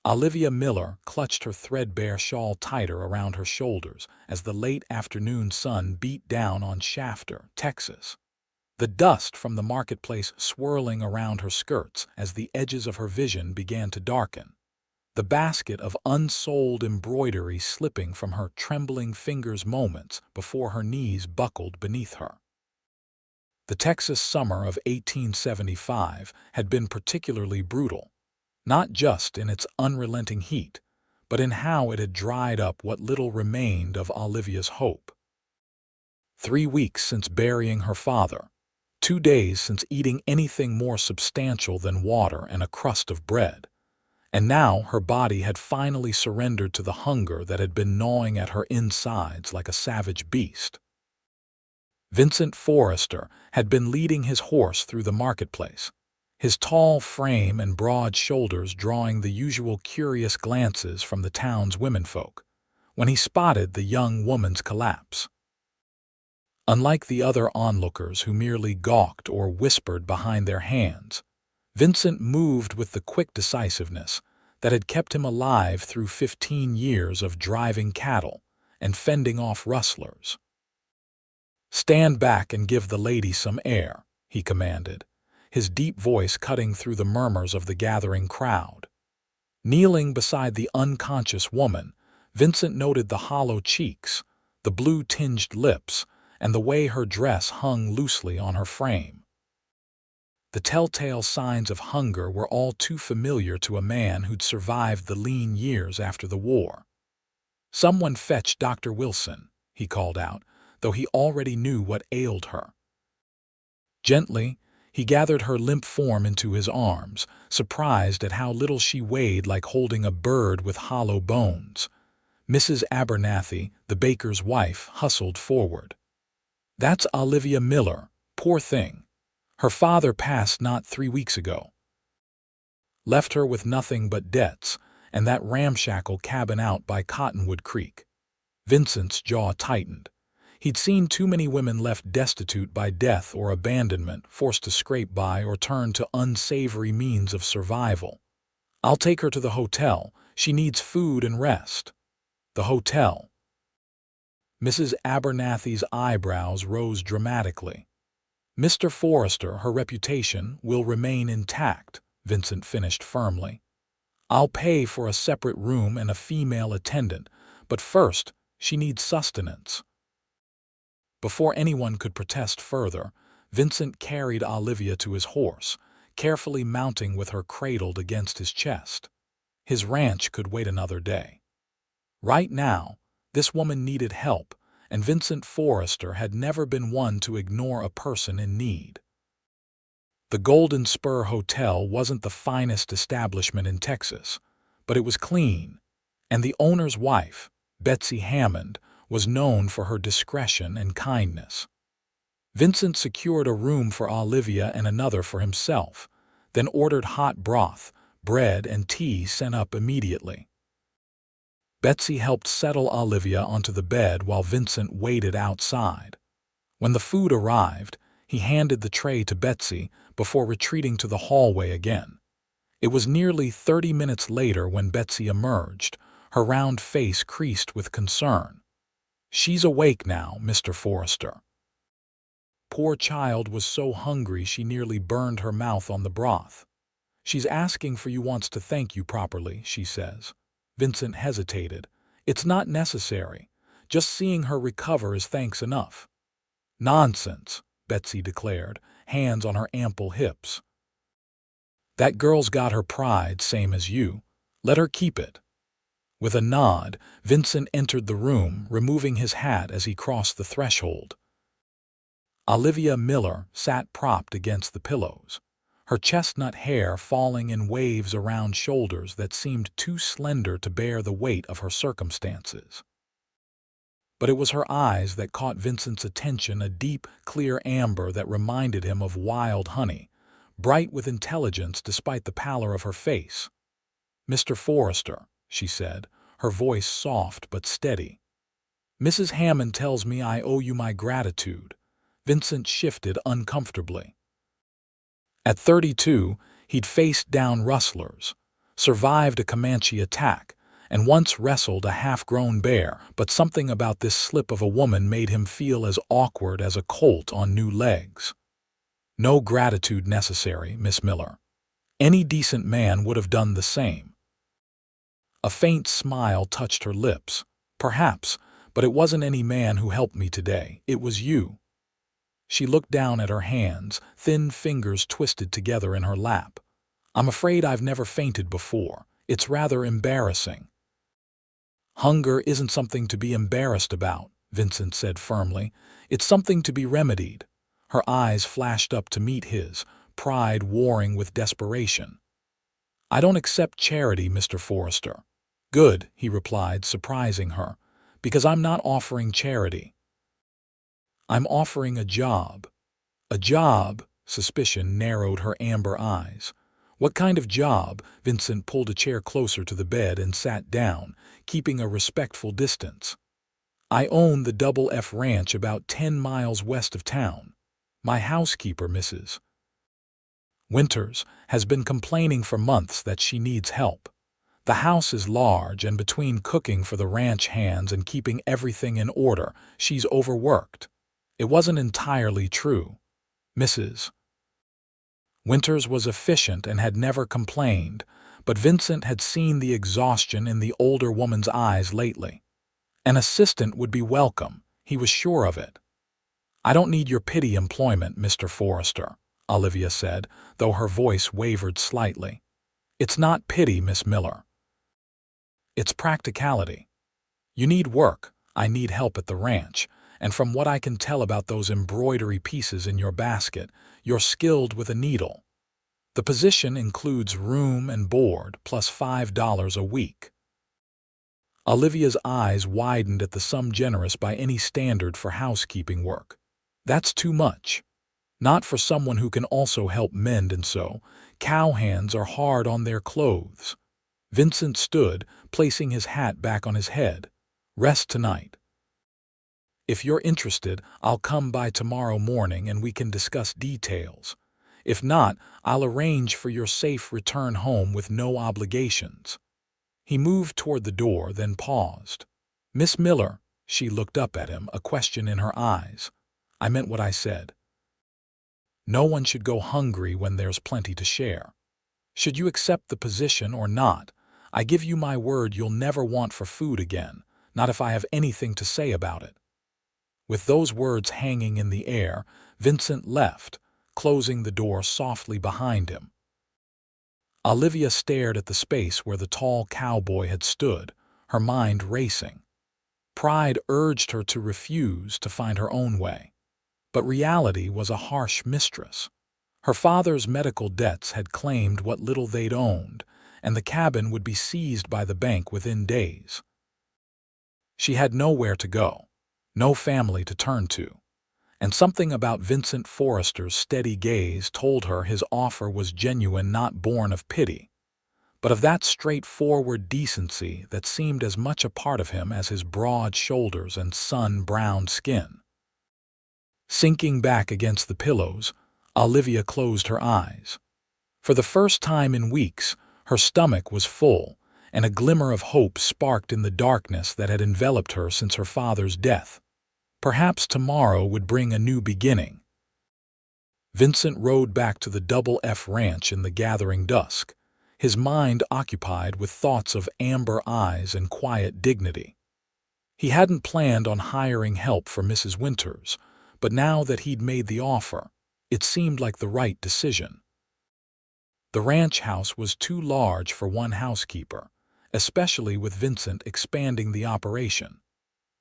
Olivia Miller clutched her threadbare shawl tighter around her shoulders as the late afternoon sun beat down on Shafter, Texas. The dust from the marketplace swirling around her skirts as the edges of her vision began to darken. The basket of unsold embroidery slipping from her trembling fingers moments before her knees buckled beneath her. The Texas summer of 1875 had been particularly brutal, not just in its unrelenting heat, but in how it had dried up what little remained of Olivia's hope. 3 weeks since burying her father, 2 days since eating anything more substantial than water and a crust of bread, and now her body had finally surrendered to the hunger that had been gnawing at her insides like a savage beast. Vincent Forrester had been leading his horse through the marketplace, his tall frame and broad shoulders drawing the usual curious glances from the town's womenfolk, when he spotted the young woman's collapse. Unlike the other onlookers who merely gawked or whispered behind their hands, Vincent moved with the quick decisiveness that had kept him alive through 15 years of driving cattle and fending off rustlers. "Stand back and give the lady some air," he commanded, his deep voice cutting through the murmurs of the gathering crowd. Kneeling beside the unconscious woman, Vincent noted the hollow cheeks, the blue-tinged lips, and the way her dress hung loosely on her frame. The telltale signs of hunger were all too familiar to a man who'd survived the lean years after the war. "Someone fetch Dr. Wilson," he called out, though he already knew what ailed her. Gently, he gathered her limp form into his arms, surprised at how little she weighed, like holding a bird with hollow bones. Mrs. Abernathy, the baker's wife, hustled forward. "That's Olivia Miller, poor thing. Her father passed not 3 weeks ago. Left her with nothing but debts and that ramshackle cabin out by Cottonwood Creek." Vincent's jaw tightened. He'd seen too many women left destitute by death or abandonment, forced to scrape by or turn to unsavory means of survival. "I'll take her to the hotel. She needs food and rest." "The hotel?" Mrs. Abernathy's eyebrows rose dramatically. "Mr. Forrester, her reputation will remain intact," Vincent finished firmly. "I'll pay for a separate room and a female attendant, but first, she needs sustenance." Before anyone could protest further, Vincent carried Olivia to his horse, carefully mounting with her cradled against his chest. His ranch could wait another day. Right now, this woman needed help, and Vincent Forrester had never been one to ignore a person in need. The Golden Spur Hotel wasn't the finest establishment in Texas, but it was clean, and the owner's wife, Betsy Hammond, was known for her discretion and kindness. Vincent secured a room for Olivia and another for himself, then ordered hot broth, bread, and tea sent up immediately. Betsy helped settle Olivia onto the bed while Vincent waited outside. When the food arrived, he handed the tray to Betsy before retreating to the hallway again. It was nearly 30 minutes later when Betsy emerged, her round face creased with concern. "She's awake now, Mr. Forrester." Poor child was so hungry she nearly burned her mouth on the broth. "She's asking for you, wants to thank you properly, she says." Vincent hesitated. "It's not necessary. Just seeing her recover is thanks enough." "Nonsense," Betsy declared, hands on her ample hips. "That girl's got her pride, same as you. Let her keep it." With a nod, Vincent entered the room, removing his hat as he crossed the threshold. Olivia Miller sat propped against the pillows, her chestnut hair falling in waves around shoulders that seemed too slender to bear the weight of her circumstances. But it was her eyes that caught Vincent's attention, a deep, clear amber that reminded him of wild honey, bright with intelligence despite the pallor of her face. "Mr. Forrester," she said, her voice soft but steady. "Mrs. Hammond tells me I owe you my gratitude." Vincent shifted uncomfortably. At 32, he'd faced down rustlers, survived a Comanche attack, and once wrestled a half-grown bear, but something about this slip of a woman made him feel as awkward as a colt on new legs. No gratitude necessary, Miss Miller. Any decent man would have done the same. A faint smile touched her lips. Perhaps, but it wasn't any man who helped me today. It was you. She looked down at her hands, thin fingers twisted together in her lap. I'm afraid I've never fainted before. It's rather embarrassing. Hunger isn't something to be embarrassed about, Vincent said firmly. It's something to be remedied. Her eyes flashed up to meet his, pride warring with desperation. I don't accept charity, Mr. Forrester. Good, he replied, surprising her, because I'm not offering charity. I'm offering a job. A job? Suspicion narrowed her amber eyes. What kind of job? Vincent pulled a chair closer to the bed and sat down, keeping a respectful distance. I own the Double F Ranch about 10 miles west of town. My housekeeper, Mrs. Winters, has been complaining for months that she needs help. The house is large, and between cooking for the ranch hands and keeping everything in order, she's overworked. It wasn't entirely true. Mrs. Winters was efficient and had never complained, but Vincent had seen the exhaustion in the older woman's eyes lately. An assistant would be welcome, he was sure of it. I don't need your pity employment, Mr. Forrester, Olivia said, though her voice wavered slightly. It's not pity, Miss Miller. It's practicality. You need work, I need help at the ranch, and from what I can tell about those embroidery pieces in your basket, you're skilled with a needle. The position includes room and board plus $5 a week. Olivia's eyes widened at the sum generous by any standard for housekeeping work. That's too much. Not for someone who can also help mend and sew. Cowhands are hard on their clothes. Vincent stood, placing his hat back on his head. Rest tonight. If you're interested, I'll come by tomorrow morning and we can discuss details. If not, I'll arrange for your safe return home with no obligations. He moved toward the door, then paused. Miss Miller, she looked up at him, a question in her eyes. I meant what I said. No one should go hungry when there's plenty to share. Should you accept the position or not, I give you my word you'll never want for food again, not if I have anything to say about it. With those words hanging in the air, Vincent left, closing the door softly behind him. Olivia stared at the space where the tall cowboy had stood, her mind racing. Pride urged her to refuse to find her own way. But reality was a harsh mistress. Her father's medical debts had claimed what little they'd owned, and the cabin would be seized by the bank within days. She had nowhere to go, no family to turn to, and something about Vincent Forrester's steady gaze told her his offer was genuine, not born of pity, but of that straightforward decency that seemed as much a part of him as his broad shoulders and sun-browned skin. Sinking back against the pillows, Olivia closed her eyes. For the first time in weeks, her stomach was full, and a glimmer of hope sparked in the darkness that had enveloped her since her father's death. Perhaps tomorrow would bring a new beginning. Vincent rode back to the Double F Ranch in the gathering dusk, his mind occupied with thoughts of amber eyes and quiet dignity. He hadn't planned on hiring help for Mrs. Winters, but now that he'd made the offer, it seemed like the right decision. The ranch house was too large for one housekeeper, especially with Vincent expanding the operation.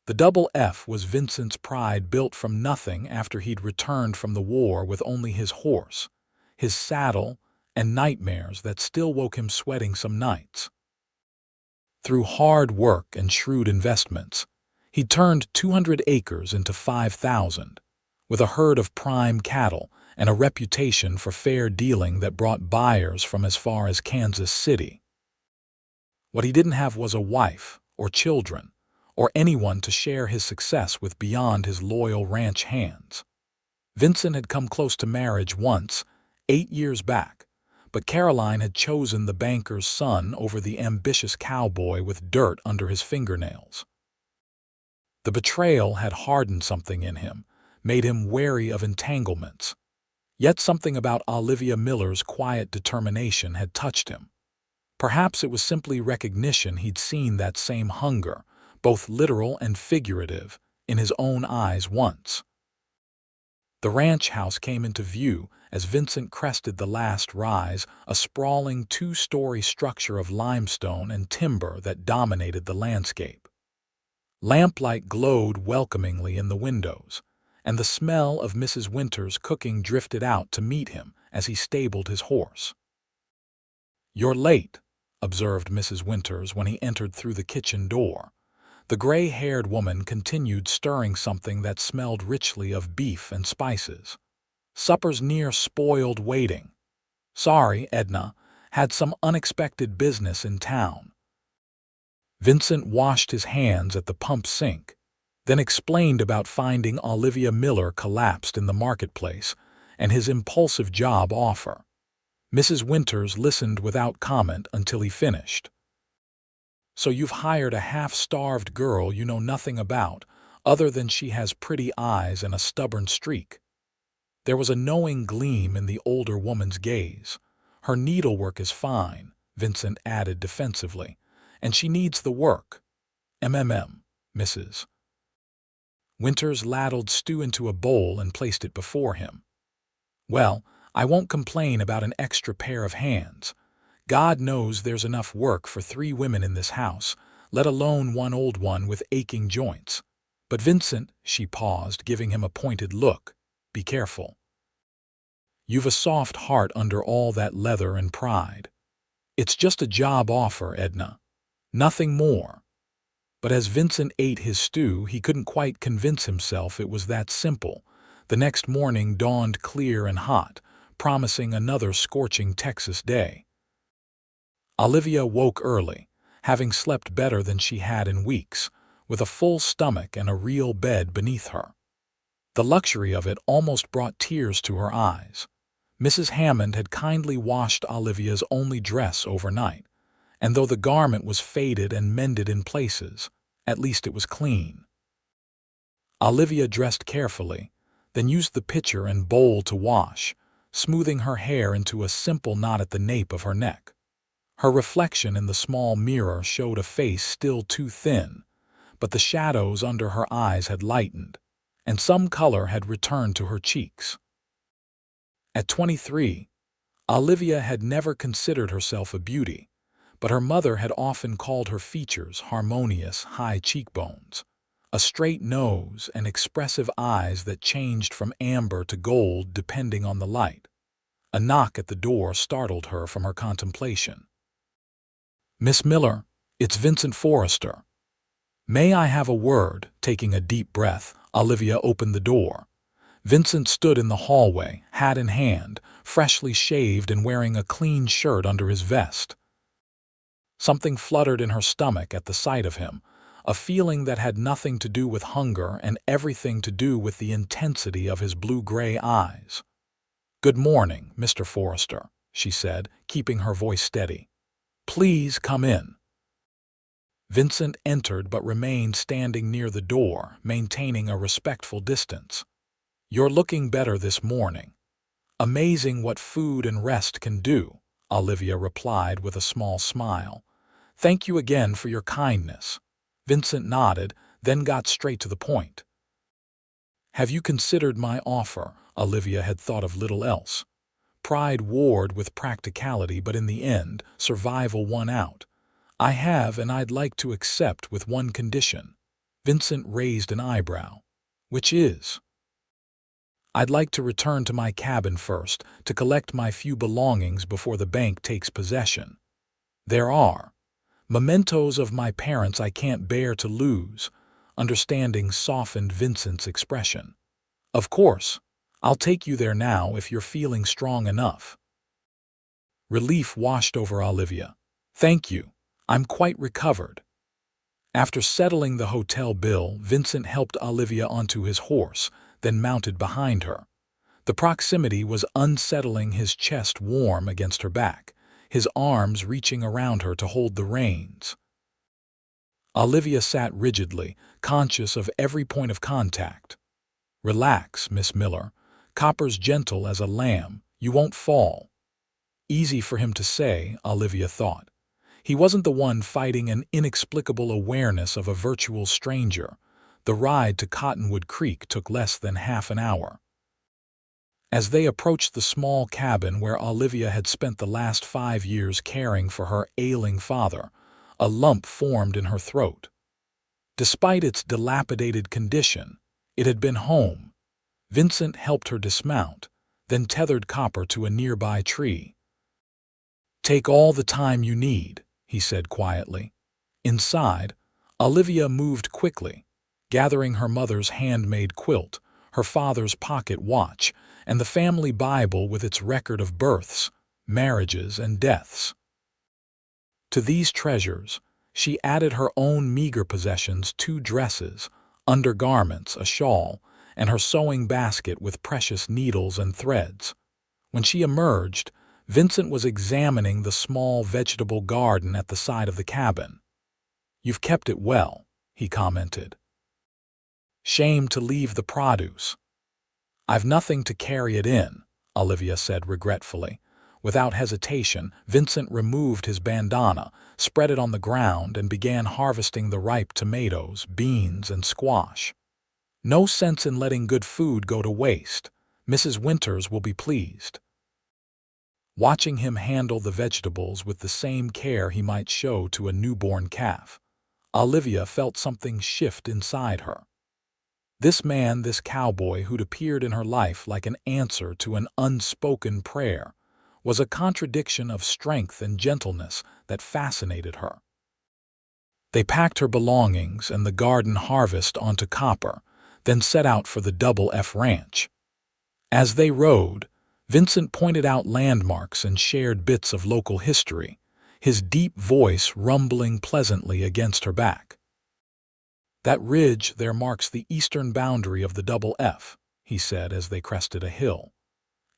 The Double F was Vincent's pride, built from nothing after he'd returned from the war with only his horse, his saddle, and nightmares that still woke him sweating some nights. Through hard work and shrewd investments, he turned 200 acres into 5,000, with a herd of prime cattle and a reputation for fair dealing that brought buyers from as far as Kansas City. What he didn't have was a wife or children, or anyone to share his success with beyond his loyal ranch hands. Vincent had come close to marriage once, 8 years back, but Caroline had chosen the banker's son over the ambitious cowboy with dirt under his fingernails. The betrayal had hardened something in him, made him wary of entanglements. Yet something about Olivia Miller's quiet determination had touched him. Perhaps it was simply recognition he'd seen that same hunger, both literal and figurative, in his own eyes once. The ranch house came into view as Vincent crested the last rise, a sprawling two-story structure of limestone and timber that dominated the landscape. Lamplight glowed welcomingly in the windows, and the smell of Mrs. Winter's cooking drifted out to meet him as he stabled his horse. "You're late," observed Mrs. Winters when he entered through the kitchen door. The gray-haired woman continued stirring something that smelled richly of beef and spices. "Supper's near spoiled waiting." "Sorry, Edna. Had some unexpected business in town." Vincent washed his hands at the pump sink, then explained about finding Olivia Miller collapsed in the marketplace and his impulsive job offer. Mrs. Winters listened without comment until he finished. "So you've hired a half-starved girl you know nothing about, other than she has pretty eyes and a stubborn streak." There was a knowing gleam in the older woman's gaze. "Her needlework is fine," Vincent added defensively, "and she needs the work. Mrs. Winters ladled stew into a bowl and placed it before him. "Well, I won't complain about an extra pair of hands. God knows there's enough work for 3 women in this house, let alone one old one with aching joints. But Vincent," she paused, giving him a pointed look, "be careful. You've a soft heart under all that leather and pride. It's just a job offer, Edna. Nothing more." But as Vincent ate his stew, he couldn't quite convince himself it was that simple. The next morning dawned clear and hot, promising another scorching Texas day. Olivia woke early, having slept better than she had in weeks, with a full stomach and a real bed beneath her. The luxury of it almost brought tears to her eyes. Mrs. Hammond had kindly washed Olivia's only dress overnight, and though the garment was faded and mended in places, at least it was clean. Olivia dressed carefully, then used the pitcher and bowl to wash, smoothing her hair into a simple knot at the nape of her neck. Her reflection in the small mirror showed a face still too thin, but the shadows under her eyes had lightened, and some color had returned to her cheeks. At 23, Olivia had never considered herself a beauty, but her mother had often called her features harmonious, high cheekbones, a straight nose, and expressive eyes that changed from amber to gold depending on the light. A knock at the door startled her from her contemplation. "Miss Miller, it's Vincent Forrester." "May I have a word?" Taking a deep breath, Olivia opened the door. Vincent stood in the hallway, hat in hand, freshly shaved and wearing a clean shirt under his vest. Something fluttered in her stomach at the sight of him, a feeling that had nothing to do with hunger and everything to do with the intensity of his blue-gray eyes. "Good morning, Mr. Forrester," she said, keeping her voice steady. "Please come in." Vincent entered but remained standing near the door, maintaining a respectful distance. "You're looking better this morning." "Amazing what food and rest can do," Olivia replied with a small smile. "Thank you again for your kindness." Vincent nodded, then got straight to the point. "Have you considered my offer?" Olivia had thought of little else. Pride warred with practicality, but in the end, survival won out. "I have, and I'd like to accept with one condition." Vincent raised an eyebrow. "Which is?" "I'd like to return to my cabin first, to collect my few belongings before the bank takes possession. There are mementos of my parents I can't bear to lose." Understanding softened Vincent's expression. "Of course, I'll take you there now if you're feeling strong enough." Relief washed over Olivia. "Thank you. I'm quite recovered." After settling the hotel bill, Vincent helped Olivia onto his horse, then mounted behind her. The proximity was unsettling, his chest warm against her back, his arms reaching around her to hold the reins. Olivia sat rigidly, conscious of every point of contact. "Relax, Miss Miller. Copper's gentle as a lamb. You won't fall." Easy for him to say, Olivia thought. He wasn't the one fighting an inexplicable awareness of a virtual stranger. The ride to Cottonwood Creek took less than half an hour. As they approached the small cabin where Olivia had spent the last 5 years caring for her ailing father, a lump formed in her throat. Despite its dilapidated condition, it had been home. Vincent helped her dismount, then tethered Copper to a nearby tree. "Take all the time you need," he said quietly. Inside, Olivia moved quickly, gathering her mother's handmade quilt, her father's pocket watch, and the family Bible with its record of births, marriages, and deaths. To these treasures, she added her own meager possessions: 2 dresses, undergarments, a shawl, and her sewing basket with precious needles and threads. When she emerged, Vincent was examining the small vegetable garden at the side of the cabin. "You've kept it well," he commented. "Shame to leave the produce." "I've nothing to carry it in," Olivia said regretfully. Without hesitation, Vincent removed his bandana, spread it on the ground, and began harvesting the ripe tomatoes, beans, and squash. "No sense in letting good food go to waste. Mrs. Winters will be pleased." Watching him handle the vegetables with the same care he might show to a newborn calf, Olivia felt something shift inside her. This man, this cowboy who'd appeared in her life like an answer to an unspoken prayer, was a contradiction of strength and gentleness that fascinated her. They packed her belongings and the garden harvest onto Copper, then set out for the Double F Ranch. As they rode, Vincent pointed out landmarks and shared bits of local history, his deep voice rumbling pleasantly against her back. "That ridge there marks the eastern boundary of the Double F," he said as they crested a hill.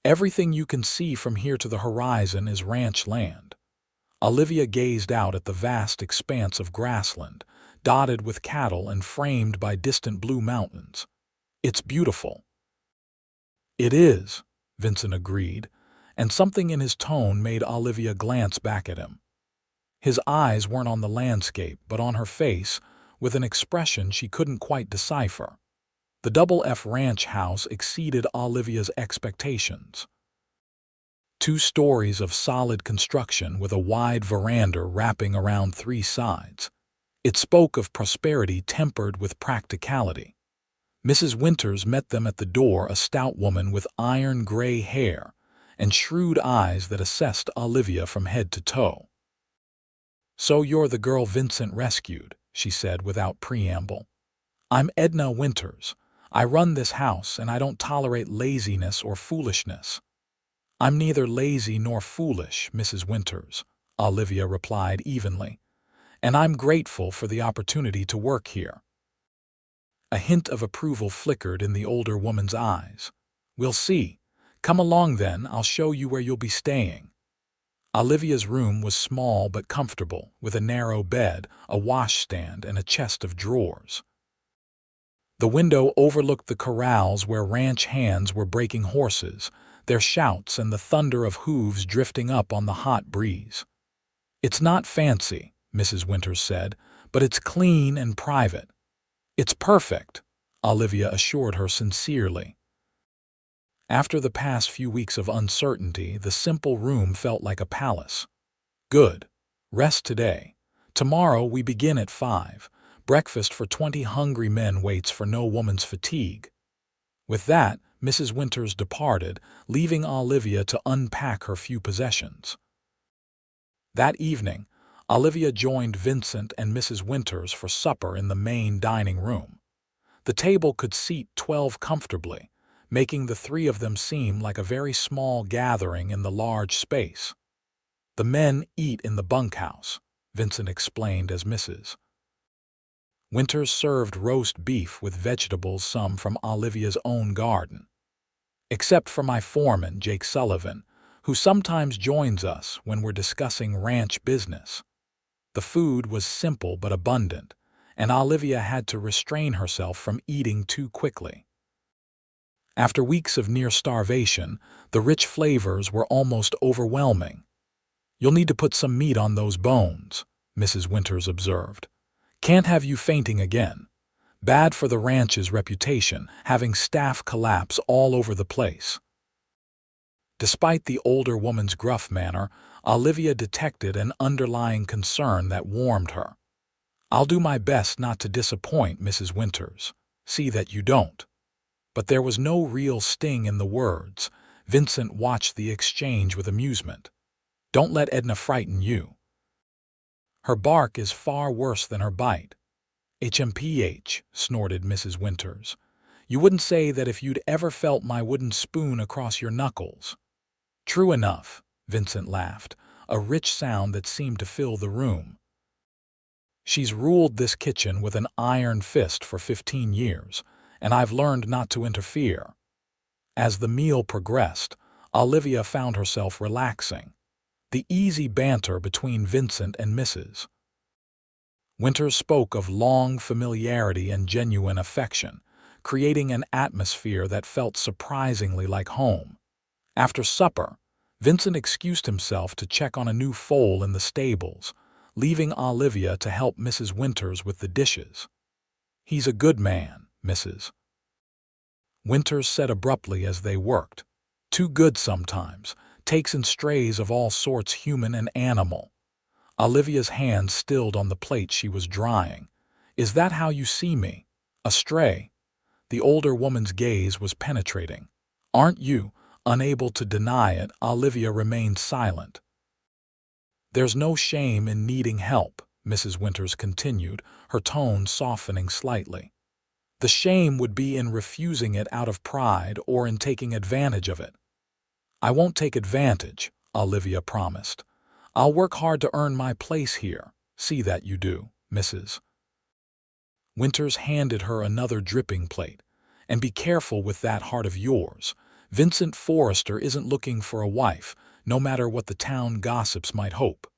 "Everything you can see from here to the horizon is ranch land." Olivia gazed out at the vast expanse of grassland, dotted with cattle and framed by distant blue mountains. "It's beautiful." "It is," Vincent agreed, and something in his tone made Olivia glance back at him. His eyes weren't on the landscape, but on her face, with an expression she couldn't quite decipher. The Double F Ranch house exceeded Olivia's expectations. 2 stories of solid construction with a wide veranda wrapping around 3 sides. It spoke of prosperity tempered with practicality. Mrs. Winters met them at the door, a stout woman with iron-gray hair and shrewd eyes that assessed Olivia from head to toe. "So you're the girl Vincent rescued," she said without preamble. "I'm Edna Winters. I run this house, and I don't tolerate laziness or foolishness." "I'm neither lazy nor foolish, Mrs. Winters," Olivia replied evenly, "and I'm grateful for the opportunity to work here." A hint of approval flickered in the older woman's eyes. "We'll see. Come along then, I'll show you where you'll be staying." Olivia's room was small but comfortable, with a narrow bed, a washstand, and a chest of drawers. The window overlooked the corrals where ranch hands were breaking horses, their shouts and the thunder of hooves drifting up on the hot breeze. "It's not fancy," Mrs. Winters said, "but it's clean and private." "It's perfect," Olivia assured her sincerely. After the past few weeks of uncertainty, the simple room felt like a palace. "Good. Rest today. Tomorrow we begin at 5. Breakfast for 20 hungry men waits for no woman's fatigue." With that, Mrs. Winters departed, leaving Olivia to unpack her few possessions. That evening, Olivia joined Vincent and Mrs. Winters for supper in the main dining room. The table could seat 12 comfortably, making the 3 of them seem like a very small gathering in the large space. "The men eat in the bunkhouse," Vincent explained as Mrs. Winters served roast beef with vegetables, some from Olivia's own garden. except for my foreman, Jake Sullivan, who sometimes joins us when we're discussing ranch business. The food was simple but abundant, and Olivia had to restrain herself from eating too quickly. After weeks of near starvation, the rich flavors were almost overwhelming. "You'll need to put some meat on those bones," Mrs. Winters observed. "Can't have you fainting again. Bad for the ranch's reputation, having staff collapse all over the place." Despite the older woman's gruff manner, Olivia detected an underlying concern that warmed her. "I'll do my best not to disappoint, Mrs. Winters. See that you don't." But there was no real sting in the words. Vincent watched the exchange with amusement. "Don't let Edna frighten you. Her bark is far worse than her bite." "HMPH," snorted Mrs. Winters. "You wouldn't say that if you'd ever felt my wooden spoon across your knuckles." "True enough," Vincent laughed, a rich sound that seemed to fill the room. "She's ruled this kitchen with an iron fist for 15 years, and I've learned not to interfere." As the meal progressed, Olivia found herself relaxing. The easy banter between Vincent and Mrs. Winters spoke of long familiarity and genuine affection, creating an atmosphere that felt surprisingly like home. After supper, Vincent excused himself to check on a new foal in the stables, leaving Olivia to help Mrs. Winters with the dishes. "He's a good man," Mrs. Winters said abruptly as they worked. "Too good sometimes, takes in strays of all sorts, human and animal." Olivia's hand stilled on the plate she was drying. "Is that how you see me? A stray?" The older woman's gaze was penetrating. "Aren't you?" Unable to deny it, Olivia remained silent. "There's no shame in needing help," Mrs. Winters continued, her tone softening slightly. "The shame would be in refusing it out of pride or in taking advantage of it." "I won't take advantage," Olivia promised. "I'll work hard to earn my place here. See that you do." Mrs. Winters handed her another dripping plate. "And be careful with that heart of yours. Vincent Forrester isn't looking for a wife, no matter what the town gossips might hope."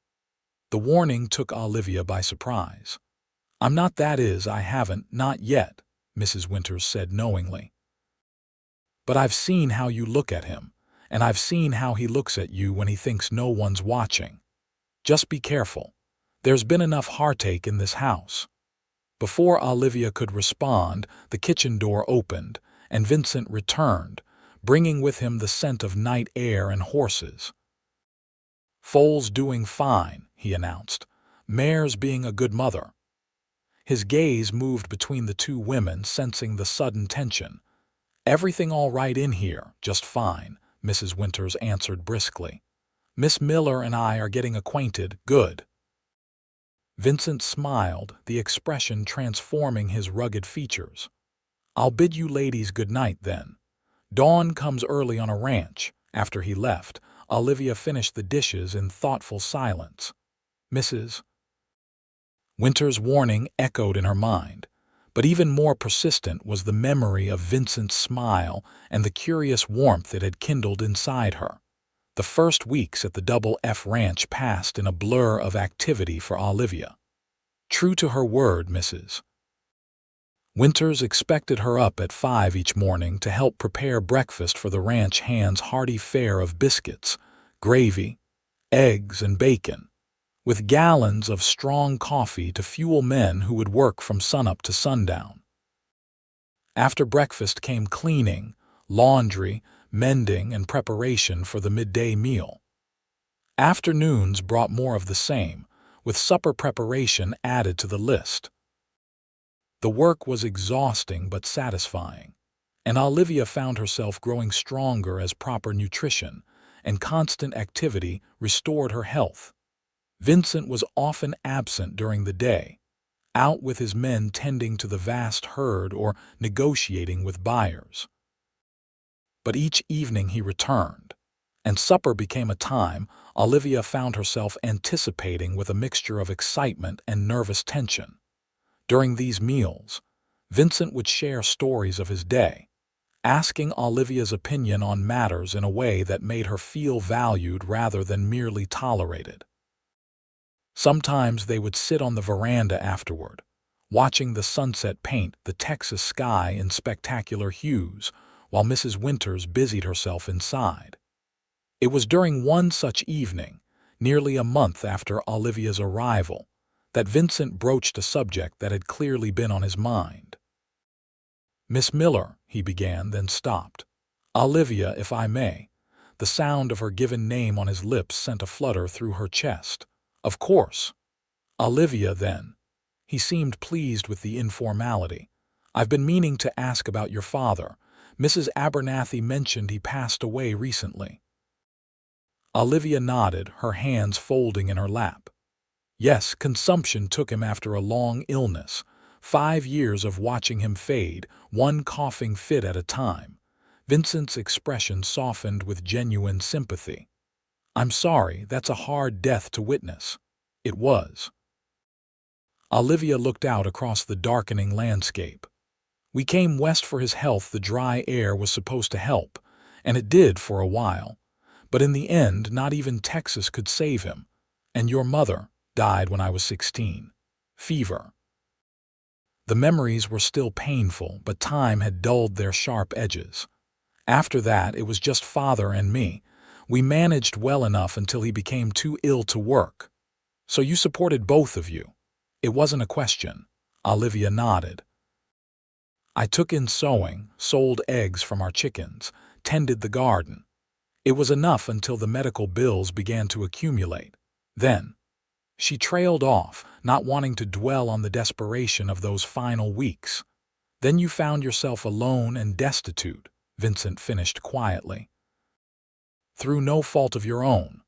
The warning took Olivia by surprise. "I'm not, that is, I haven't, not yet," Mrs. Winters said knowingly. "But I've seen how you look at him, and I've seen how he looks at you when he thinks no one's watching. Just be careful. There's been enough heartache in this house." Before Olivia could respond, the kitchen door opened, and Vincent returned, bringing with him the scent of night air and horses. "Foal's doing fine," he announced. "Mare's being a good mother." His gaze moved between the two women, sensing the sudden tension. "Everything all right in here, just fine," Mrs. Winters answered briskly. "Miss Miller and I are getting acquainted, good." Vincent smiled, the expression transforming his rugged features. "I'll bid you ladies good night then. Dawn comes early on a ranch." After he left, Olivia finished the dishes in thoughtful silence. Mrs. Winters' warning echoed in her mind, but even more persistent was the memory of Vincent's smile and the curious warmth it had kindled inside her. The first weeks at the Double F Ranch passed in a blur of activity for Olivia. True to her word, Mrs. Winters expected her up at 5 each morning to help prepare breakfast for the ranch hand's hearty fare of biscuits, gravy, eggs, and bacon, with gallons of strong coffee to fuel men who would work from sunup to sundown. After breakfast came cleaning, laundry, mending, and preparation for the midday meal. Afternoons brought more of the same, with supper preparation added to the list. The work was exhausting but satisfying, and Olivia found herself growing stronger as proper nutrition and constant activity restored her health. Vincent was often absent during the day, out with his men tending to the vast herd or negotiating with buyers. But each evening he returned, and supper became a time Olivia found herself anticipating with a mixture of excitement and nervous tension. During these meals, Vincent would share stories of his day, asking Olivia's opinion on matters in a way that made her feel valued rather than merely tolerated. Sometimes they would sit on the veranda afterward, watching the sunset paint the Texas sky in spectacular hues, while Mrs. Winters busied herself inside. It was during one such evening, nearly a month after Olivia's arrival, that Vincent broached a subject that had clearly been on his mind. "Miss Miller," he began, then stopped. "Olivia, if I may." The sound of her given name on his lips sent a flutter through her chest. "Of course." "Olivia, then." He seemed pleased with the informality. "I've been meaning to ask about your father. Mrs. Abernathy mentioned he passed away recently." Olivia nodded, her hands folding in her lap. "Yes, consumption took him after a long illness. 5 years of watching him fade, one coughing fit at a time." Vincent's expression softened with genuine sympathy. "I'm sorry, that's a hard death to witness." It was. Olivia looked out across the darkening landscape. "We came west for his health. The dry air was supposed to help, and it did for a while. But in the end, not even Texas could save him. And your mother died when I was 16. Fever." The memories were still painful, but time had dulled their sharp edges. "After that, it was just father and me. We managed well enough until he became too ill to work." "So you supported both of you?" "It wasn't a question." Olivia nodded. "I took in sewing, sold eggs from our chickens, tended the garden. It was enough until the medical bills began to accumulate. Then—" She trailed off, not wanting to dwell on the desperation of those final weeks. "Then you found yourself alone and destitute," Vincent finished quietly. "Through no fault of your own."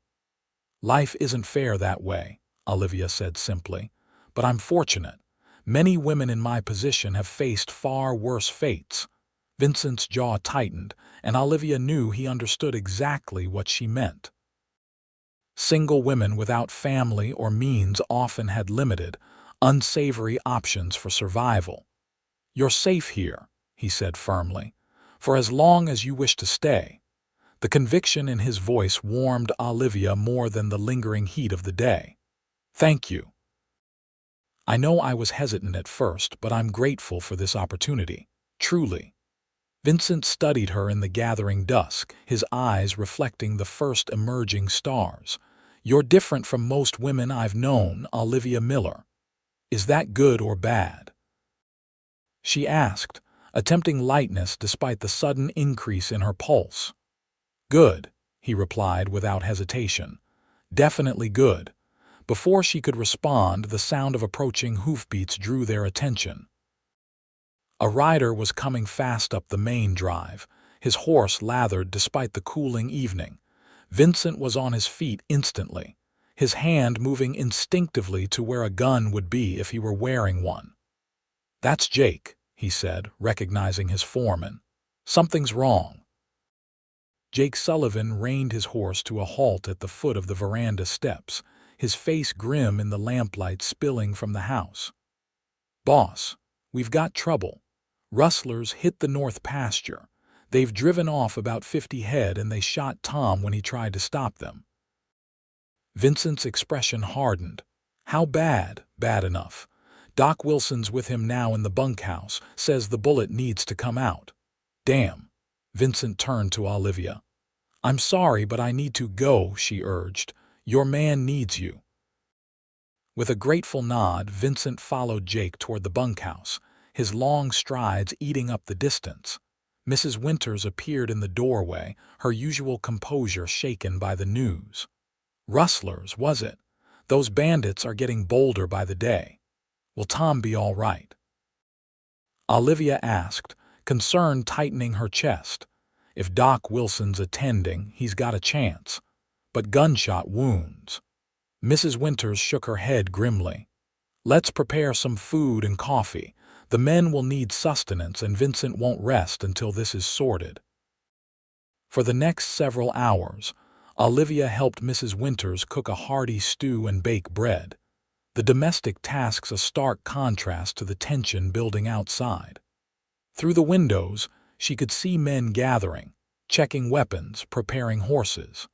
"Life isn't fair that way," Olivia said simply. "But I'm fortunate. Many women in my position have faced far worse fates." Vincent's jaw tightened, and Olivia knew he understood exactly what she meant. Single women without family or means often had limited, unsavory options for survival. "You're safe here," he said firmly, "for as long as you wish to stay." The conviction in his voice warmed Olivia more than the lingering heat of the day. "Thank you. I know I was hesitant at first, but I'm grateful for this opportunity. Truly." Vincent studied her in the gathering dusk, his eyes reflecting the first emerging stars. "You're different from most women I've known, Olivia Miller. Is that good or bad?" she asked, attempting lightness despite the sudden increase in her pulse. "Good," he replied without hesitation. "Definitely good." Before she could respond, the sound of approaching hoofbeats drew their attention. A rider was coming fast up the main drive, his horse lathered despite the cooling evening. Vincent was on his feet instantly, his hand moving instinctively to where a gun would be if he were wearing one. "That's Jake," he said, recognizing his foreman. "Something's wrong." Jake Sullivan reined his horse to a halt at the foot of the veranda steps, his face grim in the lamplight spilling from the house. "Boss, we've got trouble. Rustlers hit the north pasture. They've driven off about 50 head and they shot Tom when he tried to stop them." Vincent's expression hardened. "How bad?" "Bad enough. Doc Wilson's with him now in the bunkhouse, says the bullet needs to come out." "Damn." Vincent turned to Olivia. "I'm sorry, but I need to go," she urged. "Your man needs you." With a grateful nod, Vincent followed Jake toward the bunkhouse, his long strides eating up the distance. Mrs. Winters appeared in the doorway, her usual composure shaken by the news. "Rustlers, was it? Those bandits are getting bolder by the day. Will Tom be all right?" Olivia asked, concern tightening her chest. "If Doc Wilson's attending, he's got a chance. But gunshot wounds." Mrs. Winters shook her head grimly. "Let's prepare some food and coffee. The men will need sustenance and Vincent won't rest until this is sorted." For the next several hours, Olivia helped Mrs. Winters cook a hearty stew and bake bread, the domestic tasks a stark contrast to the tension building outside. Through the windows, She could see men gathering, checking weapons, preparing horses.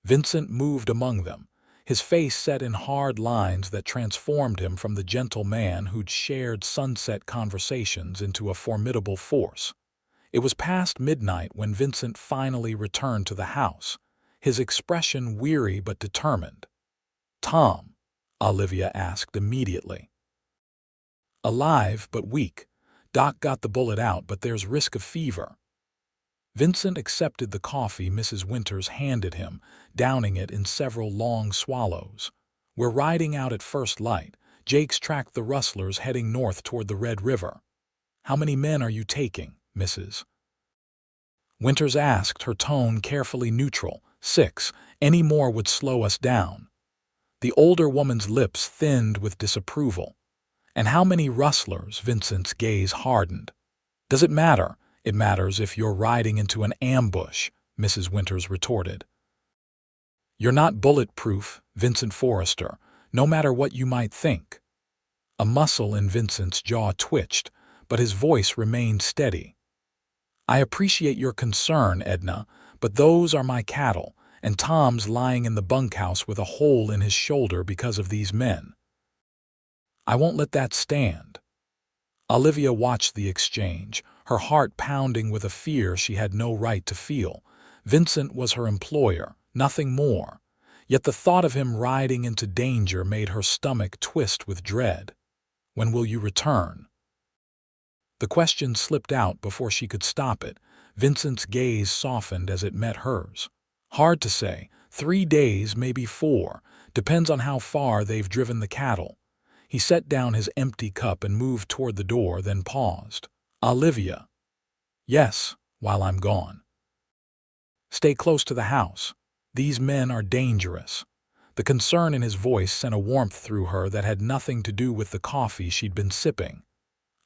Vincent moved among them, his face set in hard lines that transformed him from the gentle man who'd shared sunset conversations into a formidable force. It was past midnight when Vincent finally returned to the house, his expression weary but determined. "Tom?" Olivia asked immediately. "Alive, but weak. Doc got the bullet out, but there's risk of fever." Vincent accepted the coffee Mrs. Winters handed him, downing it in several long swallows. "We're riding out at first light. Jake's tracked the rustlers heading north toward the Red River." "How many men are you taking, Mrs.?" Winters asked, her tone carefully neutral. "6. Any more would slow us down." The older woman's lips thinned with disapproval. "And how many rustlers?" Vincent's gaze hardened. "Does it matter? It matters if you're riding into an ambush," Mrs. Winters retorted. "You're not bulletproof, Vincent Forrester, no matter what you might think." A muscle in Vincent's jaw twitched, but his voice remained steady. "I appreciate your concern, Edna, but those are my cattle, and Tom's lying in the bunkhouse with a hole in his shoulder because of these men. I won't let that stand." Olivia watched the exchange, her heart pounding with a fear she had no right to feel. Vincent was her employer, nothing more. Yet the thought of him riding into danger made her stomach twist with dread. "When will you return?" The question slipped out before she could stop it. Vincent's gaze softened as it met hers. "Hard to say. 3 days, maybe 4. Depends on how far they've driven the cattle." He set down his empty cup and moved toward the door, then paused. "Olivia." "Yes, while I'm gone." "Stay close to the house. These men are dangerous." The concern in his voice sent a warmth through her that had nothing to do with the coffee she'd been sipping.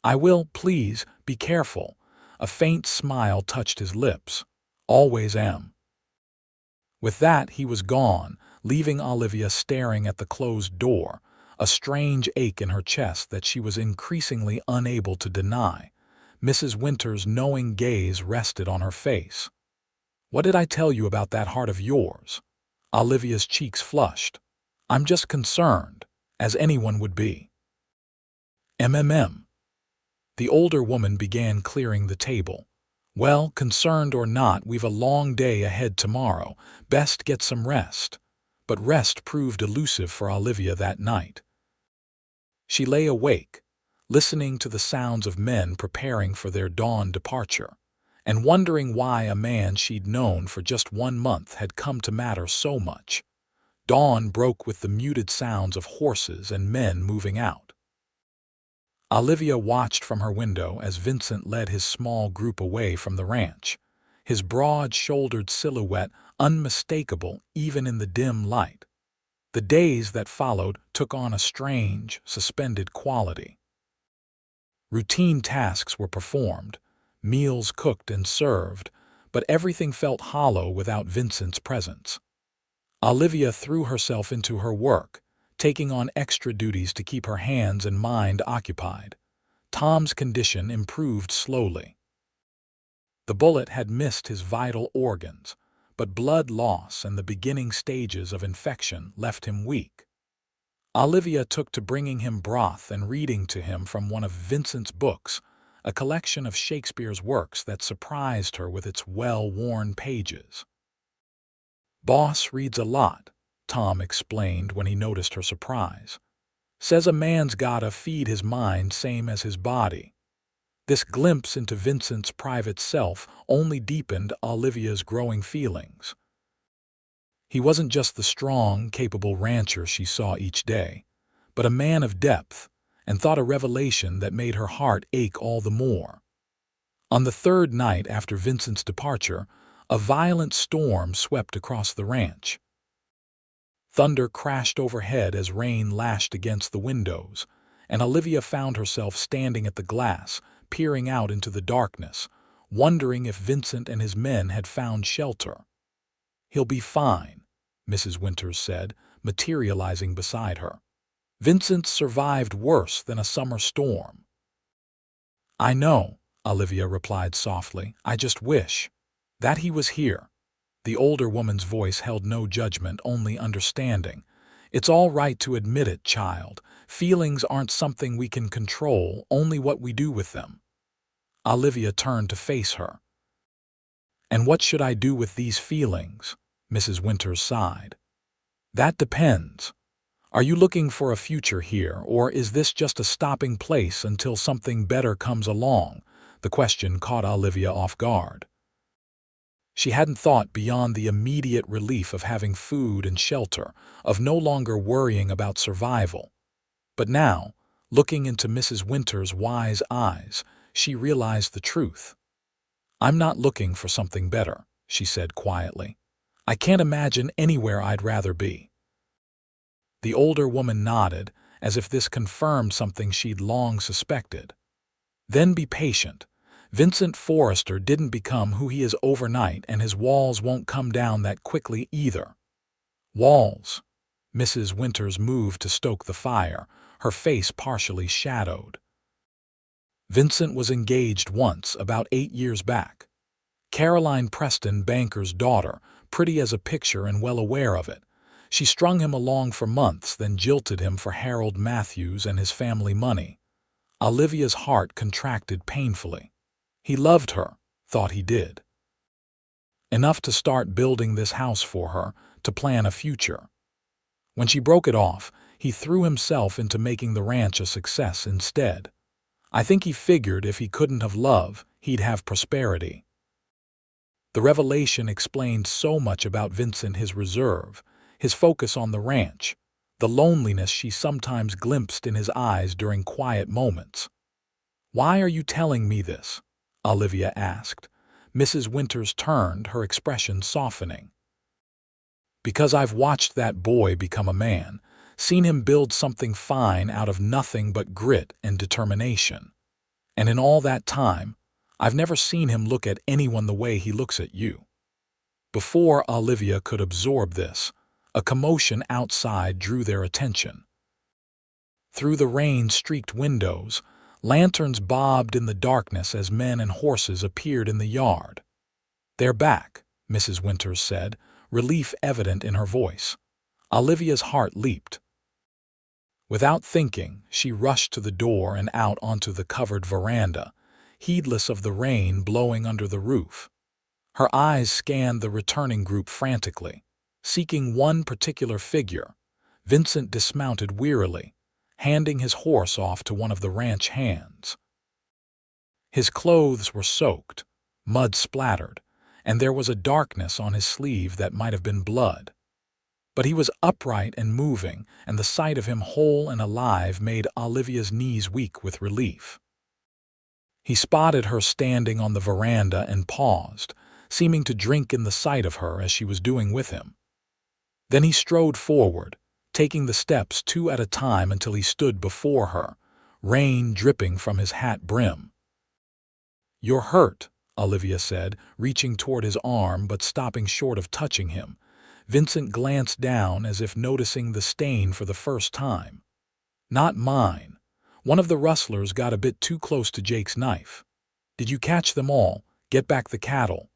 "I will, please, be careful." A faint smile touched his lips. "Always am." With that, he was gone, leaving Olivia staring at the closed door, a strange ache in her chest that she was increasingly unable to deny. Mrs. Winters' knowing gaze rested on her face. "What did I tell you about that heart of yours?" Olivia's cheeks flushed. "I'm just concerned, as anyone would be." "MMM." The older woman began clearing the table. "Well, concerned or not, we've a long day ahead tomorrow. Best get some rest." But rest proved elusive for Olivia that night. She lay awake, listening to the sounds of men preparing for their dawn departure, and wondering why a man she'd known for just 1 month had come to matter so much. Dawn broke with the muted sounds of horses and men moving out. Olivia watched from her window as Vincent led his small group away from the ranch, his broad-shouldered silhouette unmistakable even in the dim light. The days that followed took on a strange, suspended quality. Routine tasks were performed, meals cooked and served, but everything felt hollow without Vincent's presence. Olivia threw herself into her work, taking on extra duties to keep her hands and mind occupied. Tom's condition improved slowly. The bullet had missed his vital organs, but blood loss and the beginning stages of infection left him weak. Olivia took to bringing him broth and reading to him from one of Vincent's books, a collection of Shakespeare's works that surprised her with its well-worn pages. "Boss reads a lot," Tom explained when he noticed her surprise. "Says a man's gotta feed his mind same as his body." This glimpse into Vincent's private self only deepened Olivia's growing feelings. He wasn't just the strong, capable rancher she saw each day, but a man of depth, and thought a revelation that made her heart ache all the more. On the 3rd night after Vincent's departure, a violent storm swept across the ranch. Thunder crashed overhead as rain lashed against the windows, and Olivia found herself standing at the glass, peering out into the darkness, wondering if Vincent and his men had found shelter. "He'll be fine," Mrs. Winters said, materializing beside her. "Vincent survived worse than a summer storm." "I know," Olivia replied softly. I just wish that he was here. The older woman's voice held no judgment, only understanding. It's all right to admit it, child. Feelings aren't something we can control, only what we do with them. Olivia turned to face her. And what should I do with these feelings? Mrs. Winters sighed. That depends. Are you looking for a future here, or is this just a stopping place until something better comes along? The question caught Olivia off guard. She hadn't thought beyond the immediate relief of having food and shelter, of no longer worrying about survival. But now, looking into Mrs. Winters' wise eyes, she realized the truth. I'm not looking for something better, she said quietly. I can't imagine anywhere I'd rather be. The older woman nodded, as if this confirmed something she'd long suspected. Then be patient. Vincent Forrester didn't become who he is overnight, and his walls won't come down that quickly either. Walls. Mrs. Winters moved to stoke the fire, her face partially shadowed. Vincent was engaged once, about 8 years back. Caroline Preston, banker's daughter, pretty as a picture and well aware of it. She strung him along for months, then jilted him for Harold Matthews and his family money. Olivia's heart contracted painfully. He loved her, thought he did. Enough to start building this house for her, to plan a future. When she broke it off, he threw himself into making the ranch a success instead. I think he figured if he couldn't have love, he'd have prosperity. The revelation explained so much about Vincent, his reserve, his focus on the ranch, the loneliness she sometimes glimpsed in his eyes during quiet moments. Why are you telling me this? Olivia asked. Mrs. Winters turned, her expression softening. Because I've watched that boy become a man, seen him build something fine out of nothing but grit and determination. And in all that time, I've never seen him look at anyone the way he looks at you. Before Olivia could absorb this, a commotion outside drew their attention. Through the rain-streaked windows, lanterns bobbed in the darkness as men and horses appeared in the yard. They're back, Mrs. Winters said, relief evident in her voice. Olivia's heart leaped. Without thinking, she rushed to the door and out onto the covered veranda, heedless of the rain blowing under the roof. Her eyes scanned the returning group frantically, seeking one particular figure. Vincent dismounted wearily, handing his horse off to one of the ranch hands. His clothes were soaked, mud splattered, and there was a darkness on his sleeve that might have been blood. But he was upright and moving, and the sight of him whole and alive made Olivia's knees weak with relief. He spotted her standing on the veranda and paused, seeming to drink in the sight of her as she was doing with him. Then he strode forward, taking the steps 2 at a time until he stood before her, rain dripping from his hat brim. You're hurt, Olivia said, reaching toward his arm but stopping short of touching him. Vincent glanced down as if noticing the stain for the first time. Not mine. One of the rustlers got a bit too close to Jake's knife. Did you catch them all? Get back the cattle.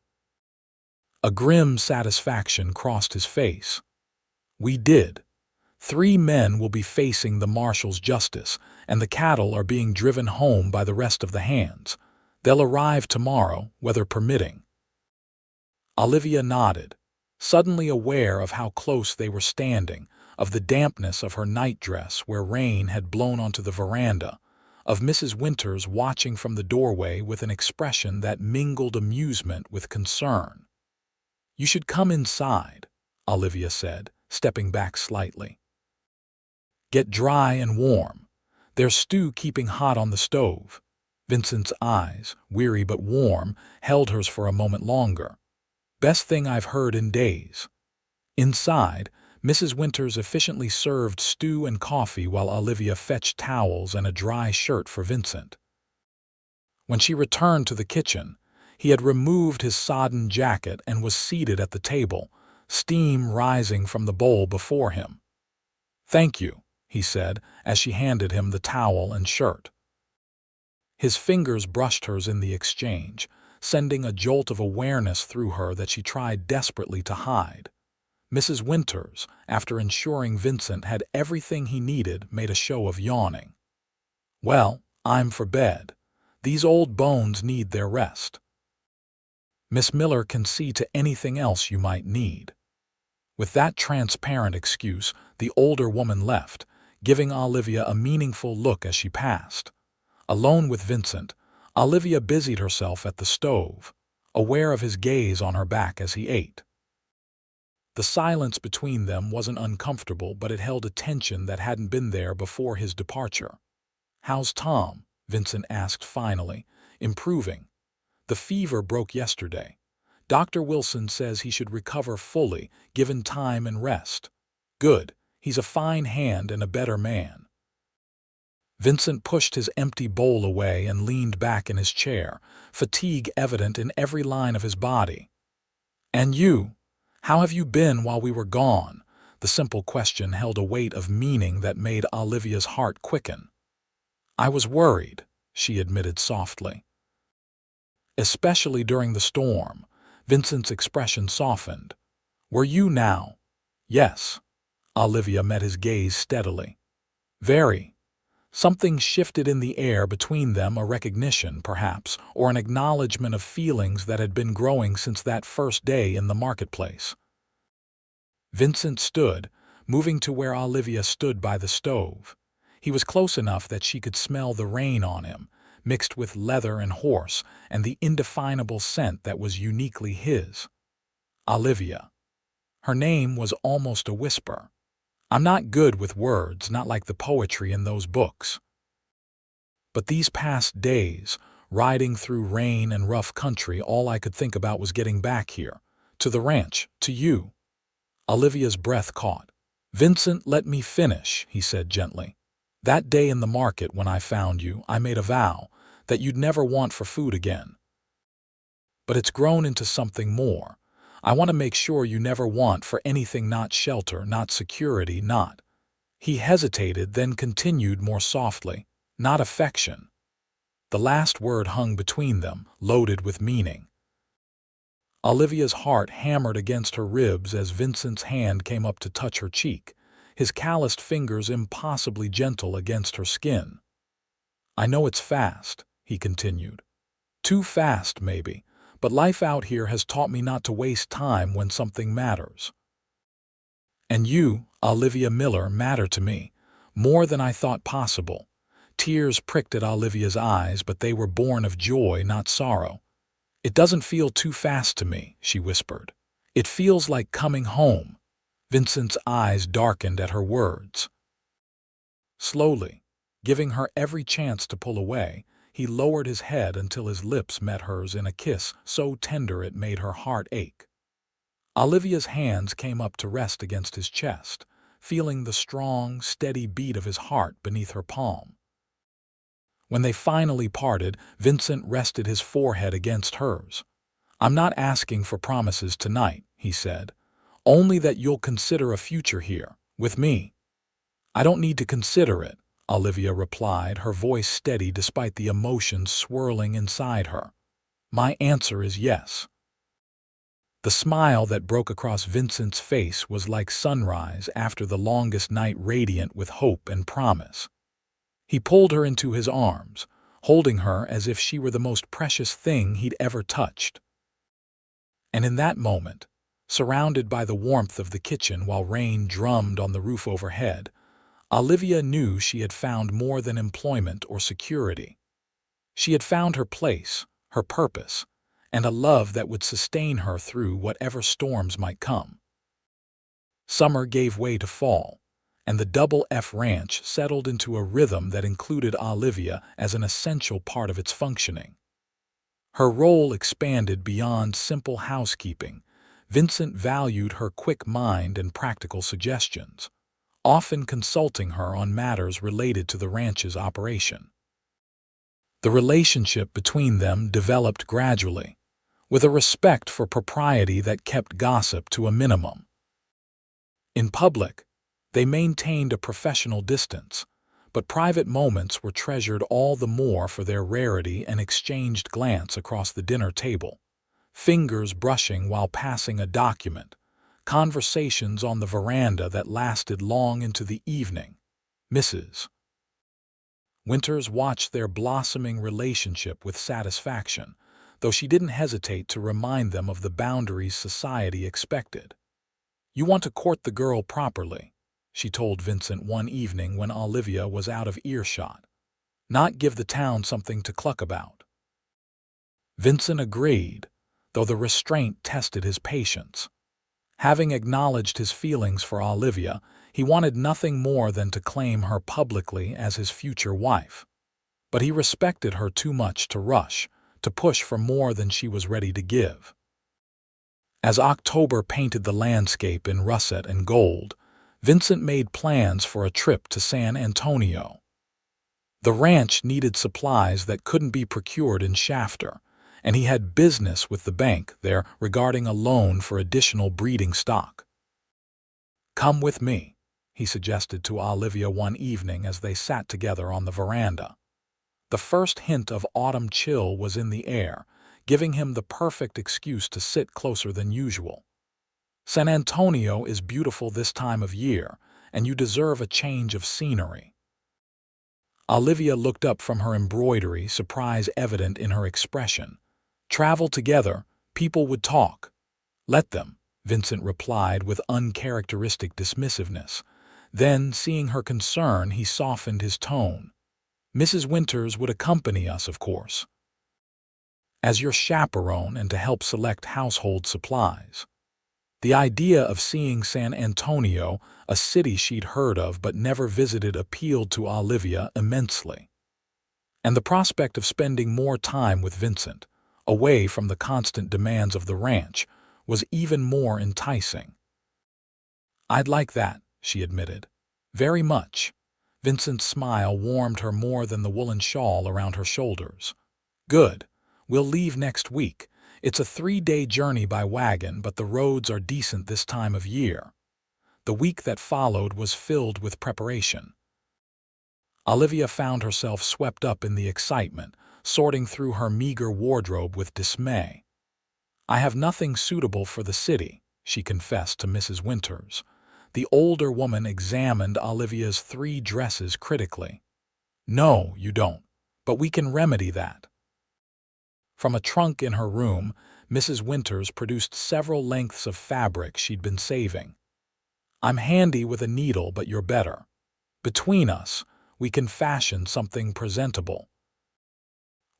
A grim satisfaction crossed his face. We did. 3 men will be facing the marshal's justice, and the cattle are being driven home by the rest of the hands. They'll arrive tomorrow, weather permitting. Olivia nodded, suddenly aware of how close they were standing, of the dampness of her nightdress where rain had blown onto the veranda, of Mrs. Winters watching from the doorway with an expression that mingled amusement with concern. You should come inside, Olivia said, stepping back slightly. Get dry and warm. There's stew keeping hot on the stove. Vincent's eyes, weary but warm, held hers for a moment longer. Best thing I've heard in days. Inside, Mrs. Winters efficiently served stew and coffee while Olivia fetched towels and a dry shirt for Vincent. When she returned to the kitchen, he had removed his sodden jacket and was seated at the table, steam rising from the bowl before him. Thank you, he said, as she handed him the towel and shirt. His fingers brushed hers in the exchange, sending a jolt of awareness through her that she tried desperately to hide. Mrs. Winters, after ensuring Vincent had everything he needed, made a show of yawning. "Well, I'm for bed. These old bones need their rest. Miss Miller can see to anything else you might need." With that transparent excuse, the older woman left, giving Olivia a meaningful look as she passed. Alone with Vincent, Olivia busied herself at the stove, aware of his gaze on her back as he ate. The silence between them wasn't uncomfortable, but it held a tension that hadn't been there before his departure. "How's Tom?" Vincent asked finally. "Improving. The fever broke yesterday. Dr. Wilson says he should recover fully, given time and rest." "Good. He's a fine hand and a better man." Vincent pushed his empty bowl away and leaned back in his chair, fatigue evident in every line of his body. "And you? How have you been while we were gone?" The simple question held a weight of meaning that made Olivia's heart quicken. "I was worried," she admitted softly. "Especially during the storm." Vincent's expression softened. "Were you now?" "Yes." Olivia met his gaze steadily. "Very." Something shifted in the air between them, a recognition, perhaps, or an acknowledgement of feelings that had been growing since that first day in the marketplace. Vincent stood, moving to where Olivia stood by the stove. He was close enough that she could smell the rain on him, mixed with leather and horse, and the indefinable scent that was uniquely his. Olivia. Her name was almost a whisper. "I'm not good with words, not like the poetry in those books. But these past days, riding through rain and rough country, all I could think about was getting back here, to the ranch, to you." Olivia's breath caught. "Vincent, let me finish," he said gently. "That day in the market when I found you, I made a vow that you'd never want for food again. But it's grown into something more. I want to make sure you never want for anything, not shelter, not security, not—" He hesitated, then continued more softly, "not affection." The last word hung between them, loaded with meaning. Olivia's heart hammered against her ribs as Vincent's hand came up to touch her cheek, his calloused fingers impossibly gentle against her skin. "I know it's fast," he continued. "Too fast, maybe, but life out here has taught me not to waste time when something matters. And you, Olivia Miller, matter to me, more than I thought possible." Tears pricked at Olivia's eyes, but they were born of joy, not sorrow. "It doesn't feel too fast to me," she whispered. "It feels like coming home." Vincent's eyes darkened at her words. Slowly, giving her every chance to pull away, he lowered his head until his lips met hers in a kiss so tender it made her heart ache. Olivia's hands came up to rest against his chest, feeling the strong, steady beat of his heart beneath her palm. When they finally parted, Vincent rested his forehead against hers. "I'm not asking for promises tonight," he said. "Only that you'll consider a future here, with me." "I don't need to consider it," Olivia replied, her voice steady despite the emotions swirling inside her. "My answer is yes." The smile that broke across Vincent's face was like sunrise after the longest night, radiant with hope and promise. He pulled her into his arms, holding her as if she were the most precious thing he'd ever touched. And in that moment, surrounded by the warmth of the kitchen while rain drummed on the roof overhead, Olivia knew she had found more than employment or security. She had found her place, her purpose, and a love that would sustain her through whatever storms might come. Summer gave way to fall, and the Double F Ranch settled into a rhythm that included Olivia as an essential part of its functioning. Her role expanded beyond simple housekeeping. Vincent valued her quick mind and practical suggestions, often consulting her on matters related to the ranch's operation. The relationship between them developed gradually, with a respect for propriety that kept gossip to a minimum. In public, they maintained a professional distance, but private moments were treasured all the more for their rarity and exchanged glance across the dinner table, fingers brushing while passing a document, conversations on the veranda that lasted long into the evening. Mrs. Winters watched their blossoming relationship with satisfaction, though she didn't hesitate to remind them of the boundaries society expected. "You want to court the girl properly," she told Vincent one evening when Olivia was out of earshot. "Not give the town something to cluck about." Vincent agreed, though the restraint tested his patience. Having acknowledged his feelings for Olivia, he wanted nothing more than to claim her publicly as his future wife. But he respected her too much to rush, to push for more than she was ready to give. As October painted the landscape in russet and gold, Vincent made plans for a trip to San Antonio. The ranch needed supplies that couldn't be procured in Shafter, and he had business with the bank there regarding a loan for additional breeding stock. "Come with me," he suggested to Olivia one evening as they sat together on the veranda. The first hint of autumn chill was in the air, giving him the perfect excuse to sit closer than usual. "San Antonio is beautiful this time of year, and you deserve a change of scenery." Olivia looked up from her embroidery, surprise evident in her expression. "Travel together, people would talk." "Let them," Vincent replied with uncharacteristic dismissiveness. Then, seeing her concern, he softened his tone. "Mrs. Winters would accompany us, of course, as your chaperone and to help select household supplies." The idea of seeing San Antonio, a city she'd heard of but never visited, appealed to Olivia immensely. And the prospect of spending more time with Vincent, away from the constant demands of the ranch, was even more enticing. "I'd like that," she admitted. "Very much." Vincent's smile warmed her more than the woolen shawl around her shoulders. "Good. We'll leave next week. It's a 3-day journey by wagon, but the roads are decent this time of year." The week that followed was filled with preparation. Olivia found herself swept up in the excitement, sorting through her meager wardrobe with dismay. "I have nothing suitable for the city," she confessed to Mrs. Winters. The older woman examined Olivia's 3 dresses critically. "No, you don't, but we can remedy that." From a trunk in her room, Mrs. Winters produced several lengths of fabric she'd been saving. "I'm handy with a needle, but you're better. Between us, we can fashion something presentable."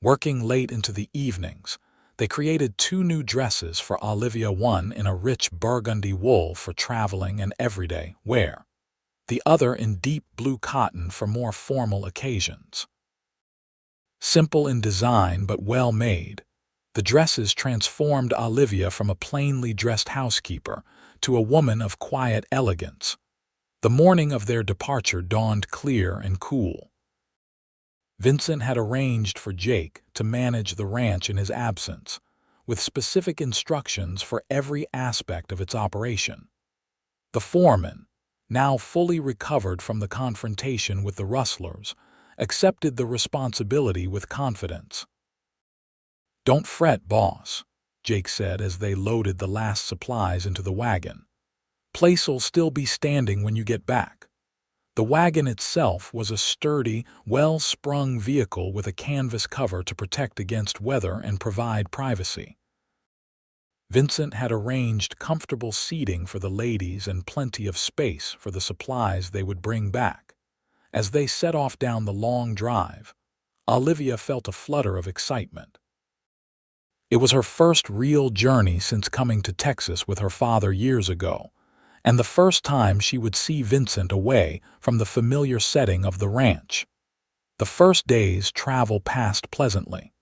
Working late into the evenings, they created 2 new dresses for Olivia, one in a rich burgundy wool for traveling and everyday wear, the other in deep blue cotton for more formal occasions. Simple in design but well made, the dresses transformed Olivia from a plainly dressed housekeeper to a woman of quiet elegance. The morning of their departure dawned clear and cool. Vincent had arranged for Jake to manage the ranch in his absence, with specific instructions for every aspect of its operation. The foreman, now fully recovered from the confrontation with the rustlers, accepted the responsibility with confidence. "Don't fret, boss," Jake said as they loaded the last supplies into the wagon. "Place'll still be standing when you get back." The wagon itself was a sturdy, well-sprung vehicle with a canvas cover to protect against weather and provide privacy. Vincent had arranged comfortable seating for the ladies and plenty of space for the supplies they would bring back. As they set off down the long drive, Olivia felt a flutter of excitement. It was her first real journey since coming to Texas with her father years ago, and the first time she would see Vincent away from the familiar setting of the ranch. The first day's travel passed pleasantly.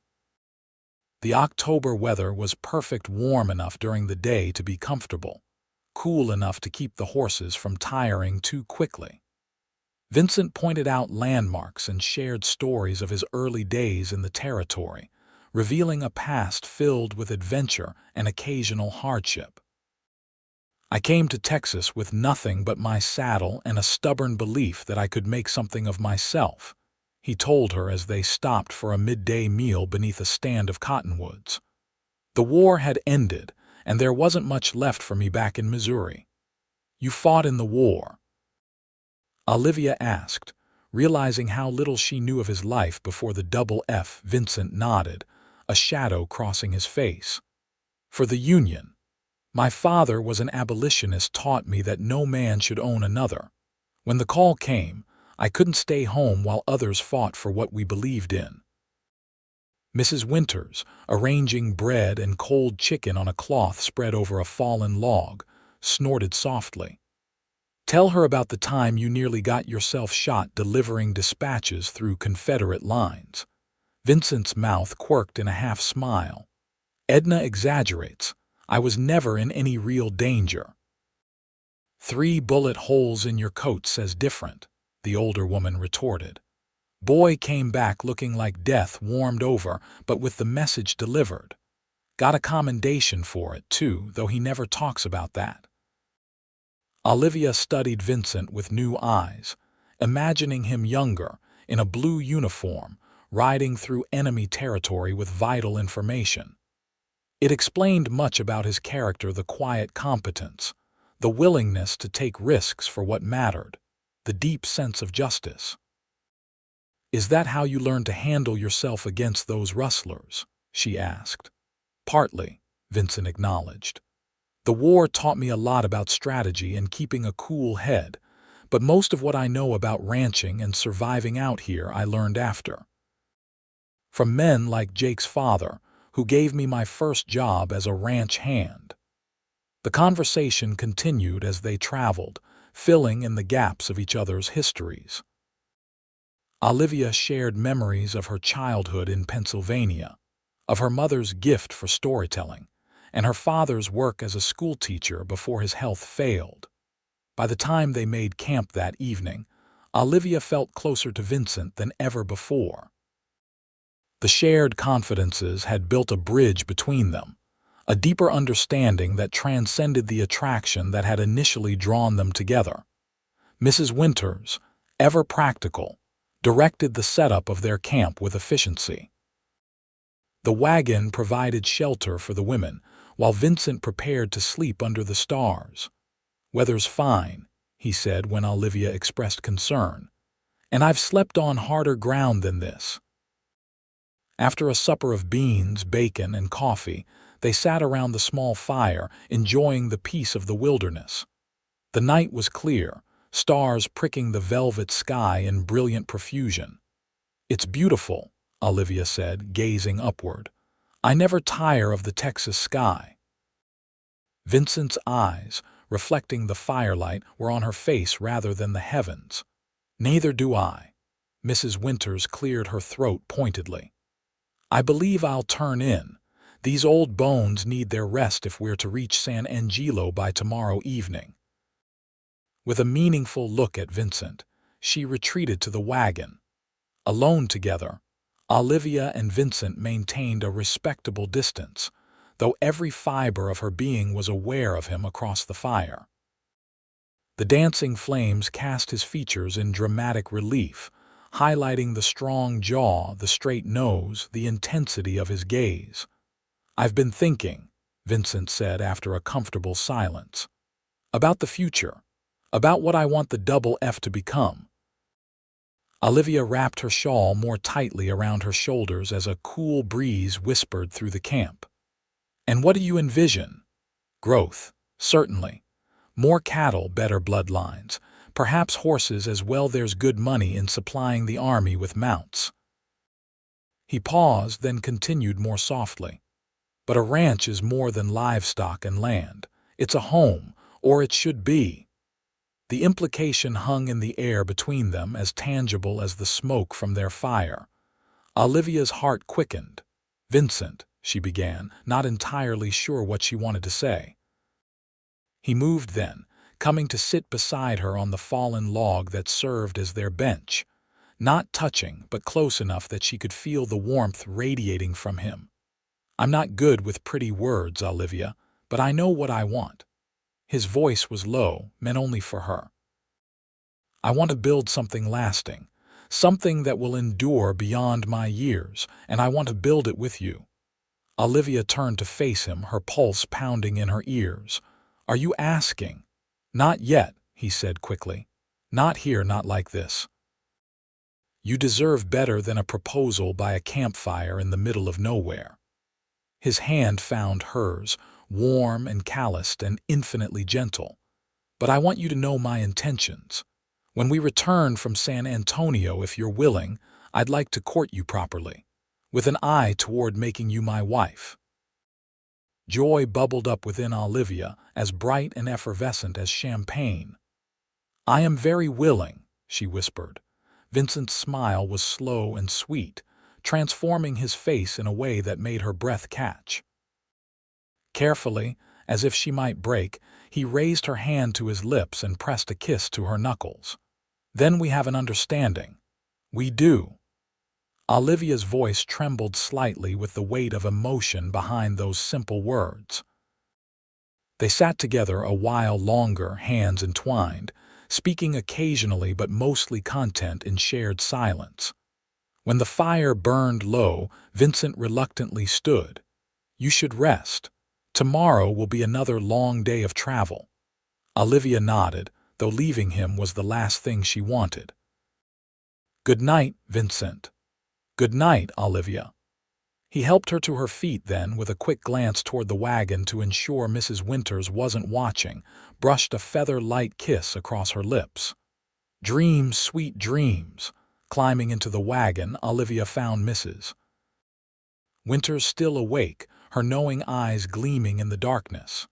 The October weather was perfect, warm enough during the day to be comfortable, cool enough to keep the horses from tiring too quickly. Vincent pointed out landmarks and shared stories of his early days in the territory, revealing a past filled with adventure and occasional hardship. I came to Texas with nothing but my saddle and a stubborn belief that I could make something of myself, he told her as they stopped for a midday meal beneath a stand of cottonwoods. The war had ended, and there wasn't much left for me back in Missouri. You fought in the war? Olivia asked, realizing how little she knew of his life before the double F. Vincent nodded, a shadow crossing his face. For the Union. My father was an abolitionist, taught me that no man should own another. When the call came, I couldn't stay home while others fought for what we believed in. Mrs. Winters, arranging bread and cold chicken on a cloth spread over a fallen log, snorted softly. Tell her about the time you nearly got yourself shot delivering dispatches through Confederate lines. Vincent's mouth quirked in a half-smile. Edna exaggerates. I was never in any real danger. 3 bullet holes in your coat says different, the older woman retorted. Boy came back looking like death warmed over, but with the message delivered. Got a commendation for it, too, though he never talks about that. Olivia studied Vincent with new eyes, imagining him younger, in a blue uniform, riding through enemy territory with vital information. It explained much about his character: the quiet competence, the willingness to take risks for what mattered, the deep sense of justice. Is that how you learned to handle yourself against those rustlers? She asked. Partly, Vincent acknowledged. The war taught me a lot about strategy and keeping a cool head, but most of what I know about ranching and surviving out here I learned after. From men like Jake's father, who gave me my first job as a ranch hand. The conversation continued as they traveled, filling in the gaps of each other's histories. Olivia shared memories of her childhood in Pennsylvania, of her mother's gift for storytelling, and her father's work as a schoolteacher before his health failed. By the time they made camp that evening, Olivia felt closer to Vincent than ever before. The shared confidences had built a bridge between them, a deeper understanding that transcended the attraction that had initially drawn them together. Mrs. Winters, ever practical, directed the setup of their camp with efficiency. The wagon provided shelter for the women, while Vincent prepared to sleep under the stars. Weather's fine, he said when Olivia expressed concern, and I've slept on harder ground than this. After a supper of beans, bacon, and coffee, they sat around the small fire, enjoying the peace of the wilderness. The night was clear, stars pricking the velvet sky in brilliant profusion. It's beautiful, Olivia said, gazing upward. I never tire of the Texas sky. Vincent's eyes, reflecting the firelight, were on her face rather than the heavens. Neither do I. Mrs. Winters cleared her throat pointedly. I believe I'll turn in. These old bones need their rest if we're to reach San Angelo by tomorrow evening. With a meaningful look at Vincent, she retreated to the wagon. Alone together, Olivia and Vincent maintained a respectable distance, though every fiber of her being was aware of him across the fire. The dancing flames cast his features in dramatic relief, highlighting the strong jaw, the straight nose, the intensity of his gaze. I've been thinking, Vincent said after a comfortable silence, about the future, about what I want the double F to become. Olivia wrapped her shawl more tightly around her shoulders as a cool breeze whispered through the camp. And what do you envision? Growth, certainly. More cattle, better bloodlines, perhaps horses as well. There's good money in supplying the army with mounts. He paused, then continued more softly. But a ranch is more than livestock and land. It's a home, or it should be. The implication hung in the air between them, as tangible as the smoke from their fire. Olivia's heart quickened. Vincent, she began, not entirely sure what she wanted to say. He moved then, coming to sit beside her on the fallen log that served as their bench, not touching but close enough that she could feel the warmth radiating from him. I'm not good with pretty words, Olivia, but I know what I want. His voice was low, meant only for her. "I want to build something lasting, something that will endure beyond my years, and I want to build it with you." Olivia turned to face him, her pulse pounding in her ears. "Are you asking?" "Not yet," he said quickly. "Not here, not like this. You deserve better than a proposal by a campfire in the middle of nowhere." His hand found hers, warm and calloused and infinitely gentle. "But I want you to know my intentions. When we return from San Antonio, if you're willing, I'd like to court you properly, with an eye toward making you my wife." Joy bubbled up within Olivia, as bright and effervescent as champagne. "I am very willing," she whispered. Vincent's smile was slow and sweet, transforming his face in a way that made her breath catch. Carefully, as if she might break, he raised her hand to his lips and pressed a kiss to her knuckles. "Then we have an understanding." "We do." Olivia's voice trembled slightly with the weight of emotion behind those simple words. They sat together a while longer, hands entwined, speaking occasionally but mostly content in shared silence. When the fire burned low, Vincent reluctantly stood. "You should rest. Tomorrow will be another long day of travel." Olivia nodded, though leaving him was the last thing she wanted. "Good night, Vincent." "Good night, Olivia." He helped her to her feet then, with a quick glance toward the wagon to ensure Mrs. Winters wasn't watching, brushed a feather-light kiss across her lips. "Dreams, sweet dreams." Climbing into the wagon, Olivia found Mrs. Winters still awake, her knowing eyes gleaming in the darkness.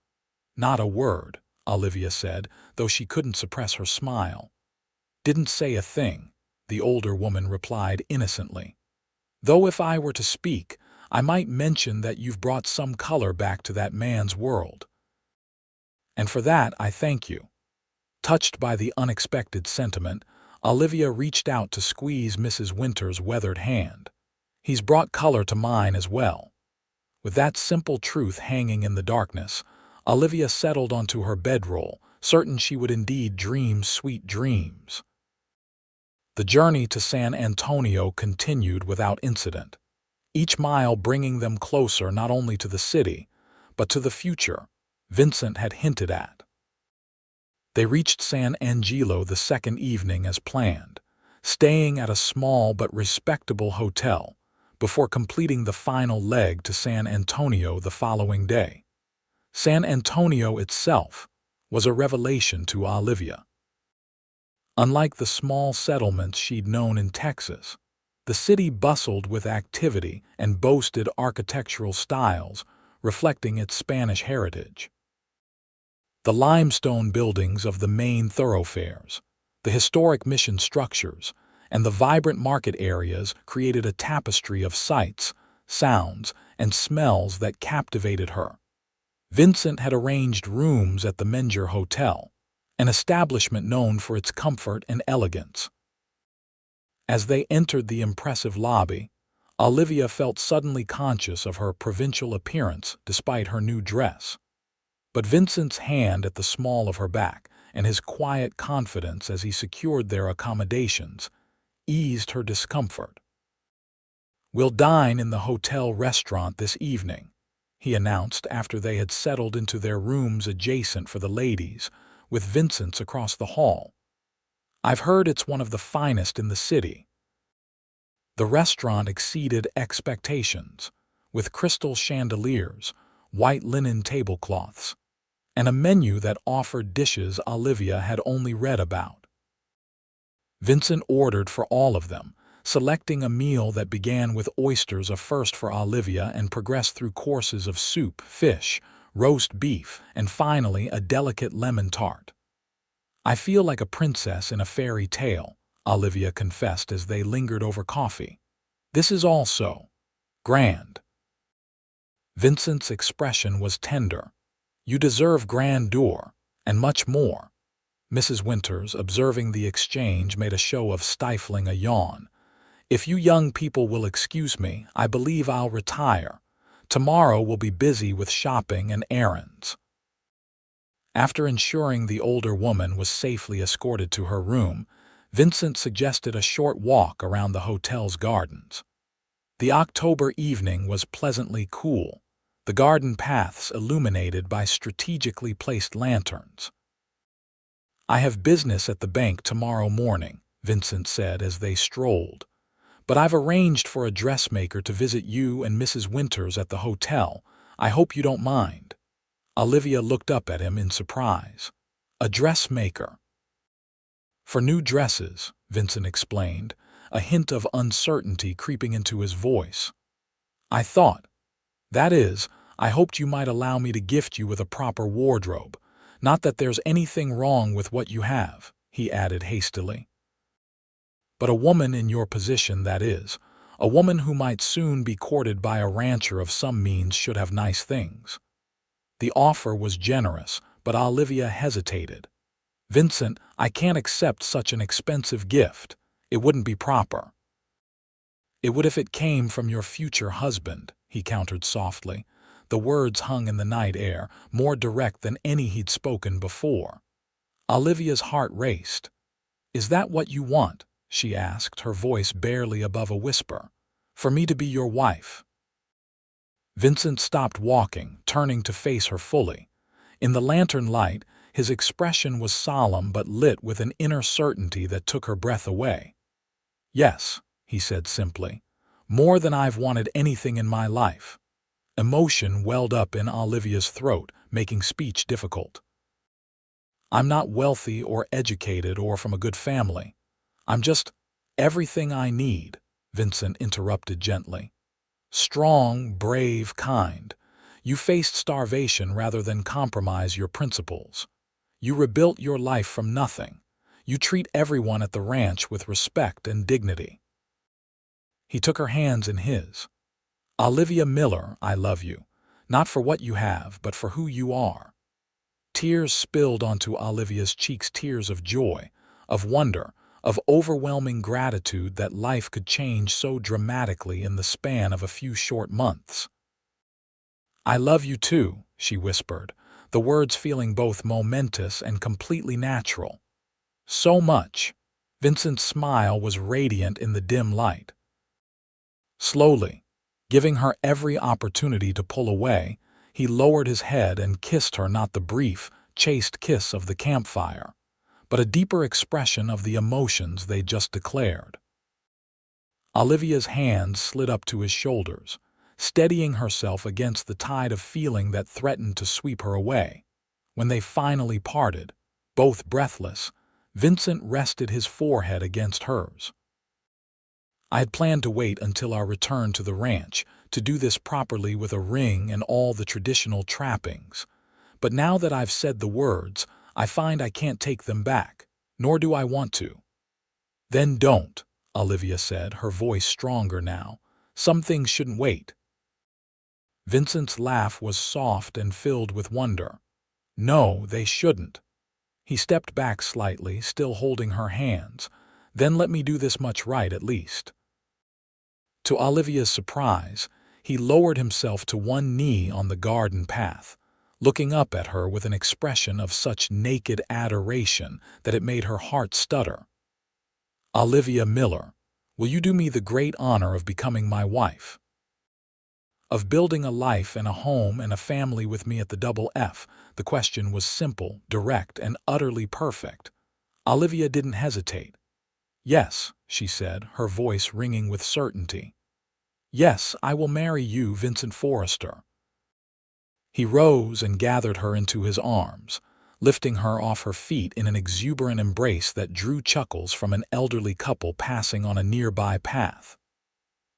"Not a word," Olivia said, though she couldn't suppress her smile. "Didn't say a thing," the older woman replied innocently. "Though if I were to speak, I might mention that you've brought some color back to that man's world. And for that I thank you." Touched by the unexpected sentiment, Olivia reached out to squeeze Mrs. Winters' weathered hand. "He's brought color to mine as well." With that simple truth hanging in the darkness, Olivia settled onto her bedroll, certain she would indeed dream sweet dreams. The journey to San Antonio continued without incident, each mile bringing them closer not only to the city, but to the future Vincent had hinted at. They reached San Angelo the second evening as planned, staying at a small but respectable hotel, before completing the final leg to San Antonio the following day. San Antonio itself was a revelation to Olivia. Unlike the small settlements she'd known in Texas, the city bustled with activity and boasted architectural styles reflecting its Spanish heritage. The limestone buildings of the main thoroughfares, the historic mission structures, and the vibrant market areas created a tapestry of sights, sounds, and smells that captivated her. Vincent had arranged rooms at the Menger Hotel, an establishment known for its comfort and elegance. As they entered the impressive lobby, Olivia felt suddenly conscious of her provincial appearance despite her new dress. But Vincent's hand at the small of her back and his quiet confidence as he secured their accommodations eased her discomfort. "We'll dine in the hotel restaurant this evening," he announced after they had settled into their rooms adjacent for the ladies, with Vincent's across the hall. "I've heard it's one of the finest in the city." The restaurant exceeded expectations, with crystal chandeliers, white linen tablecloths, and a menu that offered dishes Olivia had only read about. Vincent ordered for all of them, selecting a meal that began with oysters, a first for Olivia, and progressed through courses of soup, fish, roast beef, and finally a delicate lemon tart. "I feel like a princess in a fairy tale," Olivia confessed as they lingered over coffee. "This is all so grand." Vincent's expression was tender. "You deserve grandeur, and much more." Mrs. Winters, observing the exchange, made a show of stifling a yawn. "If you young people will excuse me, I believe I'll retire. Tomorrow will be busy with shopping and errands." After ensuring the older woman was safely escorted to her room, Vincent suggested a short walk around the hotel's gardens. The October evening was pleasantly cool, the garden paths illuminated by strategically placed lanterns. "I have business at the bank tomorrow morning," Vincent said as they strolled, "but I've arranged for a dressmaker to visit you and Mrs. Winters at the hotel. I hope you don't mind." Olivia looked up at him in surprise. "A dressmaker?" "For new dresses," Vincent explained, a hint of uncertainty creeping into his voice. That is, I hoped you might allow me to gift you with a proper wardrobe. Not that there's anything wrong with what you have," he added hastily. "But a woman in your position, that is, a woman who might soon be courted by a rancher of some means should have nice things." The offer was generous, but Olivia hesitated. "Vincent, I can't accept such an expensive gift. It wouldn't be proper." "It would if it came from your future husband," he countered softly. The words hung in the night air, more direct than any he'd spoken before. Olivia's heart raced. "Is that what you want?" she asked, her voice barely above a whisper. "For me to be your wife?" Vincent stopped walking, turning to face her fully. In the lantern light, his expression was solemn but lit with an inner certainty that took her breath away. "Yes," he said simply, "more than I've wanted anything in my life." Emotion welled up in Olivia's throat, making speech difficult. "I'm not wealthy or educated or from a good family. I'm just everything I need," Vincent interrupted gently. "Strong, brave, kind. You faced starvation rather than compromise your principles. You rebuilt your life from nothing. You treat everyone at the ranch with respect and dignity." He took her hands in his. "Olivia Miller, I love you, not for what you have, but for who you are." Tears spilled onto Olivia's cheeks, tears of joy, of wonder, of overwhelming gratitude that life could change so dramatically in the span of a few short months. "I love you too," she whispered, the words feeling both momentous and completely natural. "So much." Vincent's smile was radiant in the dim light. Slowly, giving her every opportunity to pull away, he lowered his head and kissed her, not the brief, chaste kiss of the campfire, but a deeper expression of the emotions they just declared. Olivia's hands slid up to his shoulders, steadying herself against the tide of feeling that threatened to sweep her away. When they finally parted, both breathless, Vincent rested his forehead against hers. "I had planned to wait until our return to the ranch, to do this properly with a ring and all the traditional trappings. But now that I've said the words, I find I can't take them back, nor do I want to." "Then don't," Olivia said, her voice stronger now. "Some things shouldn't wait." Vincent's laugh was soft and filled with wonder. "No, they shouldn't." He stepped back slightly, still holding her hands. "Then let me do this much right, at least." To Olivia's surprise, he lowered himself to one knee on the garden path, looking up at her with an expression of such naked adoration that it made her heart stutter. "Olivia Miller, will you do me the great honor of becoming my wife? Of building a life and a home and a family with me at the Double F?" The question was simple, direct, and utterly perfect. Olivia didn't hesitate. "Yes," she said, her voice ringing with certainty. "Yes, I will marry you, Vincent Forrester." He rose and gathered her into his arms, lifting her off her feet in an exuberant embrace that drew chuckles from an elderly couple passing on a nearby path.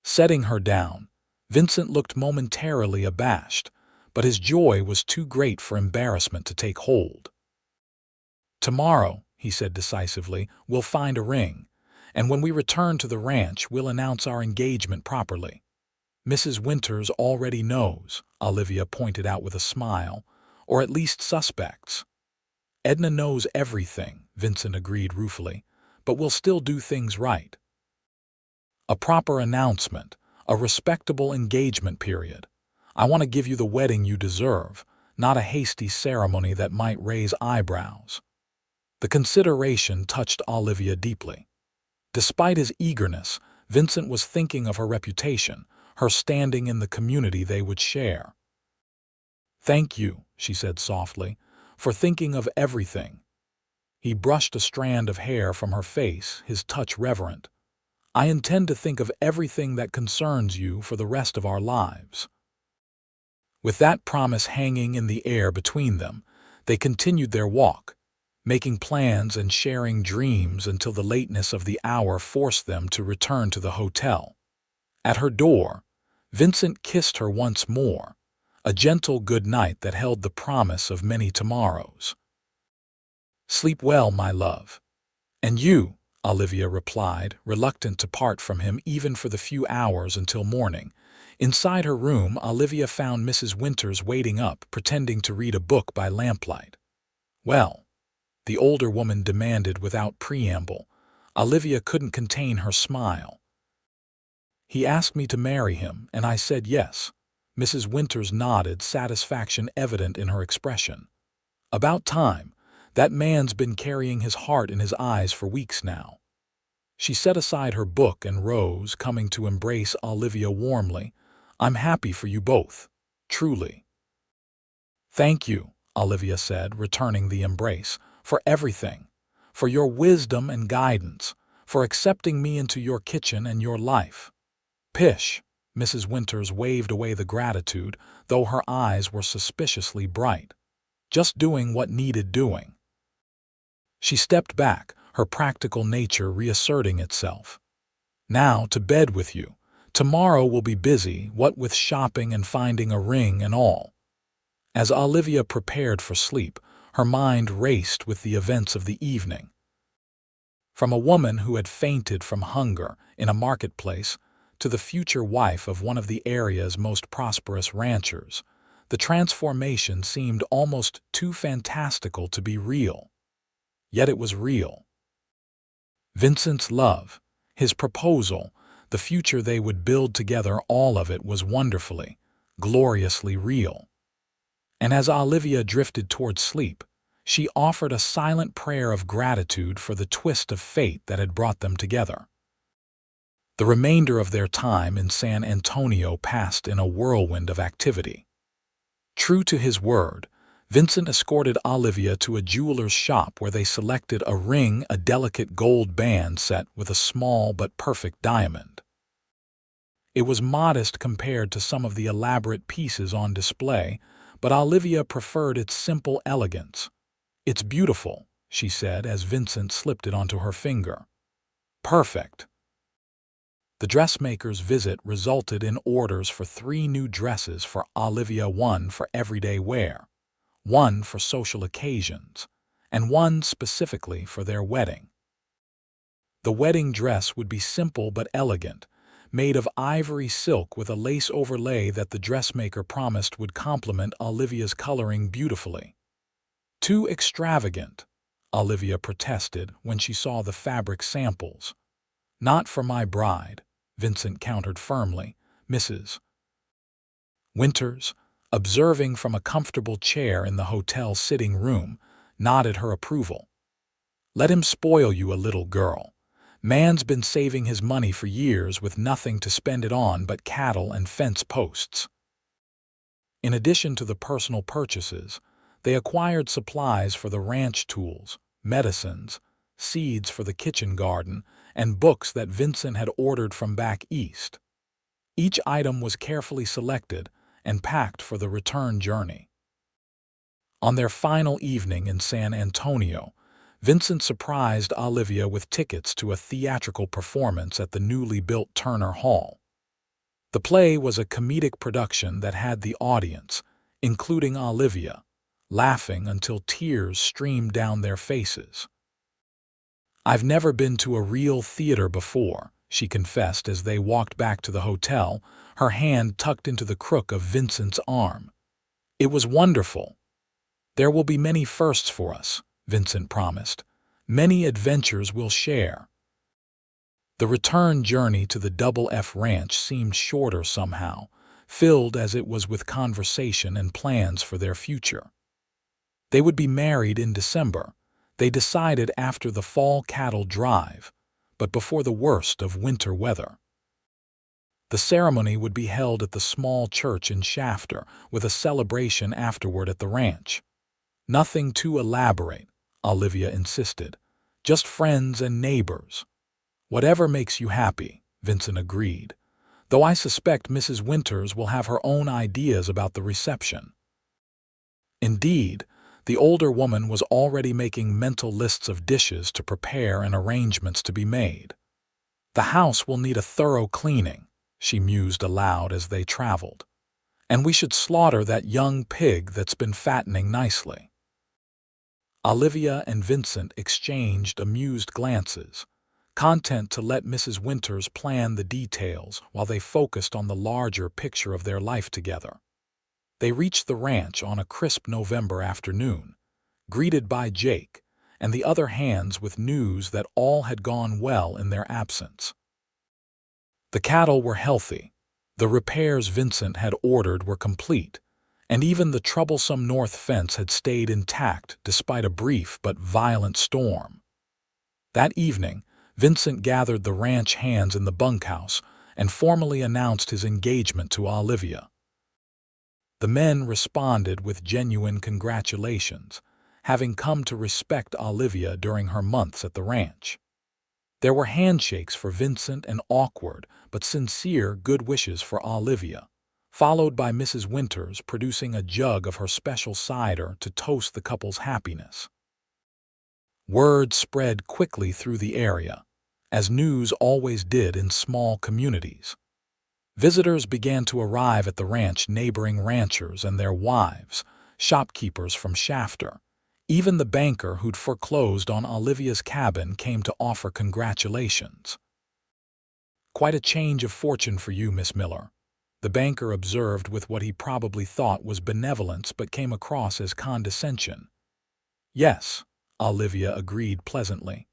Setting her down, Vincent looked momentarily abashed, but his joy was too great for embarrassment to take hold. "Tomorrow," he said decisively, "we'll find a ring, and when we return to the ranch, we'll announce our engagement properly." "Mrs. Winters already knows," Olivia pointed out with a smile, "or at least suspects." "Edna knows everything," Vincent agreed ruefully, "but we'll still do things right. A proper announcement, a respectable engagement period. I want to give you the wedding you deserve, not a hasty ceremony that might raise eyebrows. The consideration touched Olivia deeply. Despite his eagerness, Vincent was thinking of her reputation, her standing in the community they would share. "Thank you," she said softly, "for thinking of everything." He brushed a strand of hair from her face, his touch reverent. "I intend to think of everything that concerns you for the rest of our lives." With that promise hanging in the air between them, they continued their walk, making plans and sharing dreams until the lateness of the hour forced them to return to the hotel. At her door, Vincent kissed her once more, a gentle good night that held the promise of many tomorrows. "Sleep well, my love." "And you," Olivia replied, reluctant to part from him even for the few hours until morning. Inside her room, Olivia found Mrs. Winters waiting up, pretending to read a book by lamplight. "Well," the older woman demanded without preamble. Olivia couldn't contain her smile. "He asked me to marry him, and I said yes." Mrs. Winters nodded, satisfaction evident in her expression. "About time. That man's been carrying his heart in his eyes for weeks now." She set aside her book and rose, coming to embrace Olivia warmly. "I'm happy for you both. Truly." "Thank you," Olivia said, returning the embrace, "for everything. For your wisdom and guidance. For accepting me into your kitchen and your life." "Pish!" Mrs. Winters waved away the gratitude, though her eyes were suspiciously bright. "Just doing what needed doing." She stepped back, her practical nature reasserting itself. "Now to bed with you. Tomorrow will be busy, what with shopping and finding a ring and all." As Olivia prepared for sleep, her mind raced with the events of the evening. From a woman who had fainted from hunger in a marketplace to the future wife of one of the area's most prosperous ranchers, the transformation seemed almost too fantastical to be real. Yet it was real. Vincent's love, his proposal, the future they would build together, all of it was wonderfully, gloriously real. And as Olivia drifted toward sleep, she offered a silent prayer of gratitude for the twist of fate that had brought them together. The remainder of their time in San Antonio passed in a whirlwind of activity. True to his word, Vincent escorted Olivia to a jeweler's shop where they selected a ring, a delicate gold band set with a small but perfect diamond. It was modest compared to some of the elaborate pieces on display, but Olivia preferred its simple elegance. "It's beautiful," she said as Vincent slipped it onto her finger. "Perfect." The dressmaker's visit resulted in orders for 3 new dresses for Olivia, one for everyday wear, one for social occasions, and one specifically for their wedding. The wedding dress would be simple but elegant, made of ivory silk with a lace overlay that the dressmaker promised would complement Olivia's coloring beautifully. "Too extravagant," Olivia protested when she saw the fabric samples. "Not for my bride," Vincent countered firmly. Mrs. Winters, observing from a comfortable chair in the hotel sitting room, nodded her approval. "Let him spoil you a little, girl. Man's been saving his money for years with nothing to spend it on but cattle and fence posts." In addition to the personal purchases, they acquired supplies for the ranch, tools, medicines, seeds for the kitchen garden, and books that Vincent had ordered from back east. Each item was carefully selected and packed for the return journey. On their final evening in San Antonio, Vincent surprised Olivia with tickets to a theatrical performance at the newly built Turner Hall. The play was a comedic production that had the audience, including Olivia, laughing until tears streamed down their faces. "I've never been to a real theater before," she confessed as they walked back to the hotel, her hand tucked into the crook of Vincent's arm. "It was wonderful." "There will be many firsts for us," Vincent promised. "Many adventures we'll share." The return journey to the Double F Ranch seemed shorter somehow, filled as it was with conversation and plans for their future. They would be married in December. They decided after the fall cattle drive, but before the worst of winter weather. The ceremony would be held at the small church in Shafter, with a celebration afterward at the ranch. Nothing too elaborate, Olivia insisted. Just friends and neighbors. Whatever makes you happy, Vincent agreed, though I suspect Mrs. Winters will have her own ideas about the reception. Indeed, the older woman was already making mental lists of dishes to prepare and arrangements to be made. The house will need a thorough cleaning, she mused aloud as they traveled. And we should slaughter that young pig that's been fattening nicely. Olivia and Vincent exchanged amused glances, content to let Mrs. Winters plan the details while they focused on the larger picture of their life together. They reached the ranch on a crisp November afternoon, greeted by Jake and the other hands with news that all had gone well in their absence. The cattle were healthy, the repairs Vincent had ordered were complete, and even the troublesome north fence had stayed intact despite a brief but violent storm. That evening, Vincent gathered the ranch hands in the bunkhouse and formally announced his engagement to Olivia. The men responded with genuine congratulations, having come to respect Olivia during her months at the ranch. There were handshakes for Vincent and awkward but sincere good wishes for Olivia, followed by Mrs. Winters producing a jug of her special cider to toast the couple's happiness. Word spread quickly through the area, as news always did in small communities. Visitors began to arrive at the ranch, neighboring ranchers and their wives, shopkeepers from Shafter. Even the banker who'd foreclosed on Olivia's cabin came to offer congratulations. "Quite a change of fortune for you, Miss Miller," the banker observed with what he probably thought was benevolence but came across as condescension. "Yes," Olivia agreed pleasantly.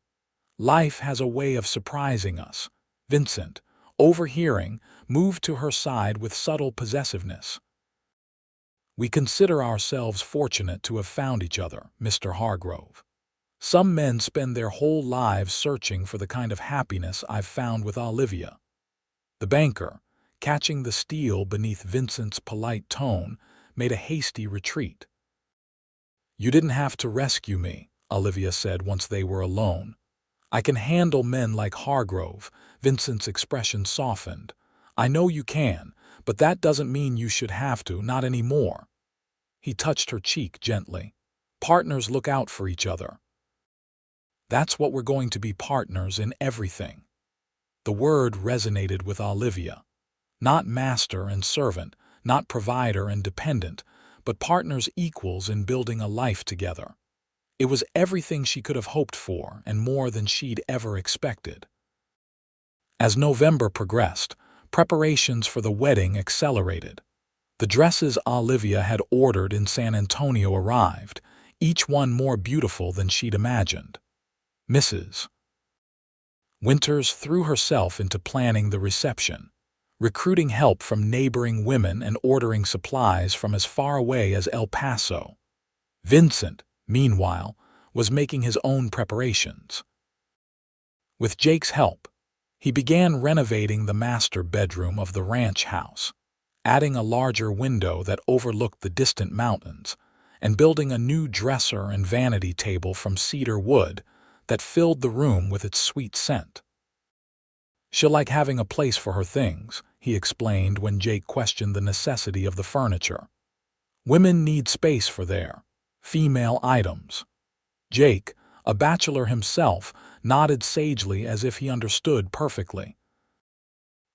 "Life has a way of surprising us." Vincent, overhearing, moved to her side with subtle possessiveness. "We consider ourselves fortunate to have found each other, Mr. Hargrove. Some men spend their whole lives searching for the kind of happiness I've found with Olivia." The banker, catching the steel beneath Vincent's polite tone, made a hasty retreat. "You didn't have to rescue me," Olivia said once they were alone. "I can handle men like Hargrove." Vincent's expression softened. "I know you can, but that doesn't mean you should have to, not anymore." He touched her cheek gently. "Partners look out for each other." "That's what we're going to be, partners in everything." The word resonated with Olivia. Not master and servant, not provider and dependent, but partners equals in building a life together. It was everything she could have hoped for and more than she'd ever expected. As November progressed, preparations for the wedding accelerated. The dresses Olivia had ordered in San Antonio arrived, each one more beautiful than she'd imagined. Mrs. Winters threw herself into planning the reception, recruiting help from neighboring women and ordering supplies from as far away as El Paso. Vincent, meanwhile, was making his own preparations. With Jake's help, he began renovating the master bedroom of the ranch house, adding a larger window that overlooked the distant mountains, and building a new dresser and vanity table from cedar wood that filled the room with its sweet scent. "She'll like having a place for her things," he explained when Jake questioned the necessity of the furniture. "Women need space for their female items." Jake, a bachelor himself, nodded sagely as if he understood perfectly.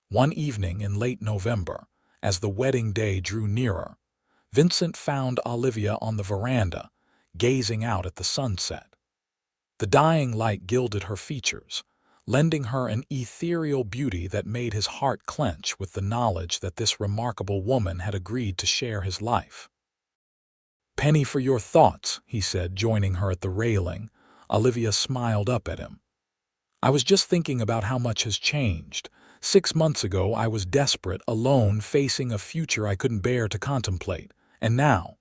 One evening in late November, as the wedding day drew nearer, Vincent found Olivia on the veranda, gazing out at the sunset. The dying light gilded her features, lending her an ethereal beauty that made his heart clench with the knowledge that this remarkable woman had agreed to share his life. "Penny for your thoughts," he said, joining her at the railing. Olivia smiled up at him. "I was just thinking about how much has changed 6 months ago, I was desperate, alone, facing a future I couldn't bear to contemplate. And now?